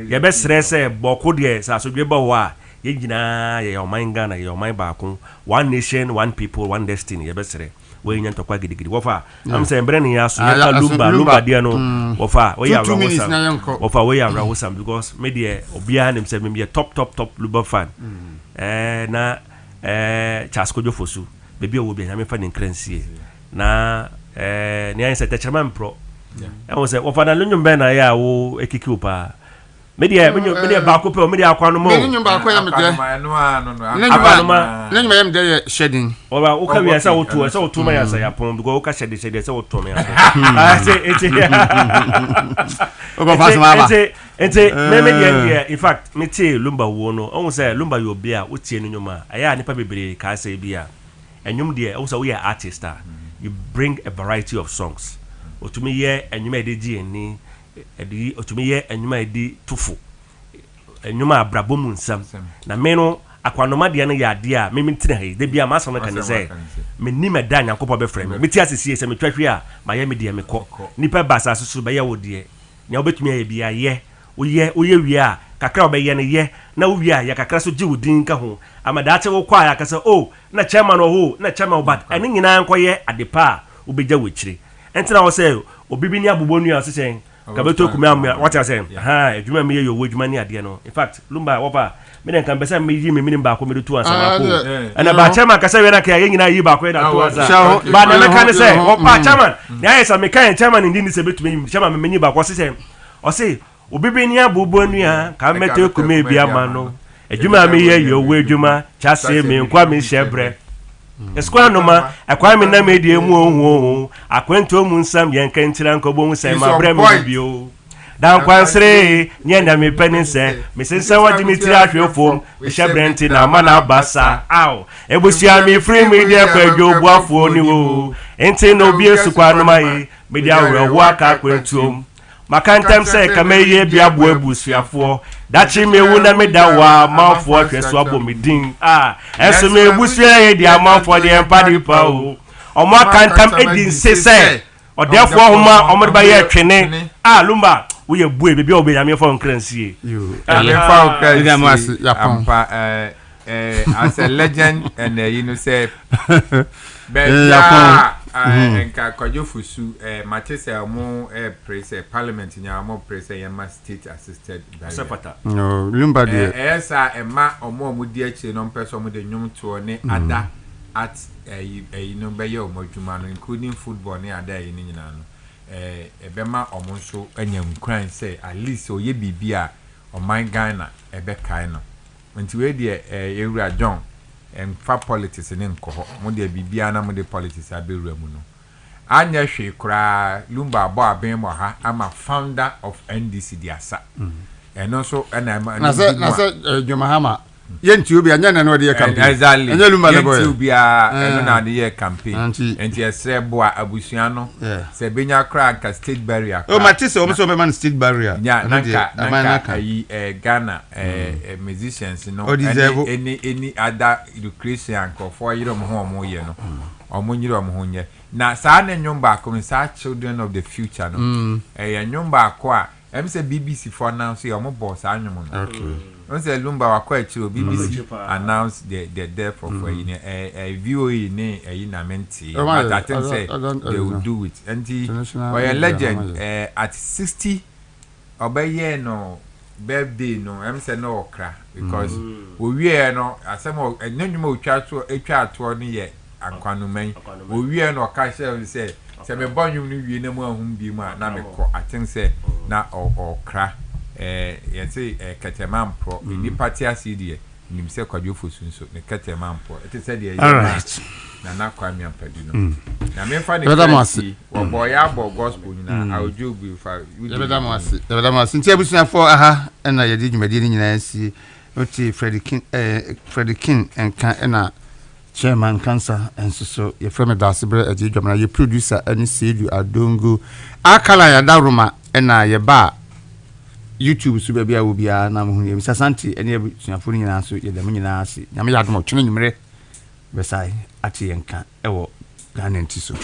[SPEAKER 9] ye be stress boko de sa so dwe ba ho a ye gina ye oman Ghana ye oman ba ko one nation one people one destiny ye be sere we nya ntokwa gidigidi wofa am say mbre ni ya so ya lumba dia no wofa we ya wofa we ya rahosam because me de obia nem say me top lumba fan na chasko jofosu bebi owo bia na me fa ni nkransie na ni anse te chairman pro I was say ofana lunyum be na ya wo ekiki opa media ba ko pe media akwa no mo
[SPEAKER 10] lunyum ba ko ya me de lunyum ya me de shedding
[SPEAKER 9] oba o ka wi asa wo to ma ya sa ya pon because o ka shede say wo to me ya say
[SPEAKER 10] oba pass ma ba
[SPEAKER 9] me media in fact me tie lumba wo no o say lumba yo bia o tie no nyuma aya nipa bebre ka say bia enyum de o say we are artist you bring a variety of songs otumi ye enyuma de gi eni edi otumi ye enyuma edi tufu enyuma abrabomu nsam na me no akwanoma de no ya de a me ntira he de bia ma so kan say me ni me da nyankopɔ be frɛ me ti asisi se me twahwe a ma ye me de me kɔ nipa basa susu be ye wo de nya obetumi ye bia ye oye wi a kakra obe ye ne ye na wo wi a ya kakra so gi wudin ka ho amadache wo kwa ya kasa oh na chairman ho na chairman bad ene nyina nkoye adepa obeja wechire entina wo say obibi ni abobonu ase sen ka beto kuma what I say edwuma me ye yo edwuma ni ade no in fact lumba wopa me den kan besa me yi me minim ba ko me do to ansa ko ana ba chairman kasa we na ka ye nyina yi ba ko da to ansa ba na me kan say wopa chairman na ye sa me kan chairman ndi ni se betumi chairman me nyi ba ko se sen o say obibi ni abobonu ka meto kuma e bia ma no edwuma me ye yo edwuma cha se me nkwa me hyebre eskwa no ma akwa me na me die mu ohu akwento mu nsam ye nkentira nkobo hu sai ma bre me bio dan kwansre nye na me penise me sensa wa dimitri ahwefom me hyebre nti na ma na basa aw ebusia me free me die kwa dwobu afo ni wo enti no bi esukwa no mai me dia wo aka kwentuom makantam say kameye bia bo abusuafo dachi mewu na medawa mafo hweso abomidin enso me busua ye dia mafo de empadi pa o omo kantam edin se odefo homa omo ba ye twene lumba we are boy baby obey am for currency
[SPEAKER 10] you
[SPEAKER 8] as a legend and you know say enka kwajofusu matese mo praise parliament nya mo praise yama state assisted
[SPEAKER 9] sepata
[SPEAKER 10] no lumba de
[SPEAKER 8] esa ema omo di achi no person mo de nwum to ne ada at no be ye omo dwuma no including football ne ada yi ni nyina no ebema omo nso anya nkran say at least oye bibia oman Ghana ebe kai no nti we de ewura John fa politics ne nko mo de bibia na mo de politics abewura mu no anya hwe kura lumba abo aben mo ha ama founder of NDC diasa eno so na
[SPEAKER 10] se Jomahama yenti obi anya na no de campaign
[SPEAKER 8] exactly
[SPEAKER 10] anya lumba le boy
[SPEAKER 8] yenti obi a eno na de campaign enti esrebo a abusua no se benya kra ka state barrier
[SPEAKER 10] o matise o so be man state barrier
[SPEAKER 8] nya nanka ayi Ghana musicians no any other education ko for yiro mo ho mo ye no omo nyiro mo ho nye na saa ne nyomba ko sa children of the future no nyomba ko a em say BBC for now say omo boss anyom no
[SPEAKER 10] okay
[SPEAKER 8] on say lumba wakwa chiro BBC announce the death of VOA ne na menti but I think say they will do it and for a legend at 60 obeye no birthday no em say no okra because owie no asem enwuma otwa ato no ye ankwanuman owie no ka say se me bonyum no wie na mu ahum bi mu na me ko I think say na okra you say Katemampo in the party CD nim se kwadwofo sunso ne Katemampo it said the na kwami ampadino na me fa ne wo boy abo gospel na awjobi fa
[SPEAKER 10] bedamasi nti abusua for aha na yedi dwumadi ni nyina si oti Freddie King enka na chairman cancer enso ye frame Dasebre Agyei dwamna ye producer ani Sedu Adongo akala ya daruma na ye ba YouTube so bia wo bia na mo hu ye sasanti ene abusuafo ni nyina so ye dem nyina ase nyame yadom twene nwumre besai ati yenka ewo Ghana nti so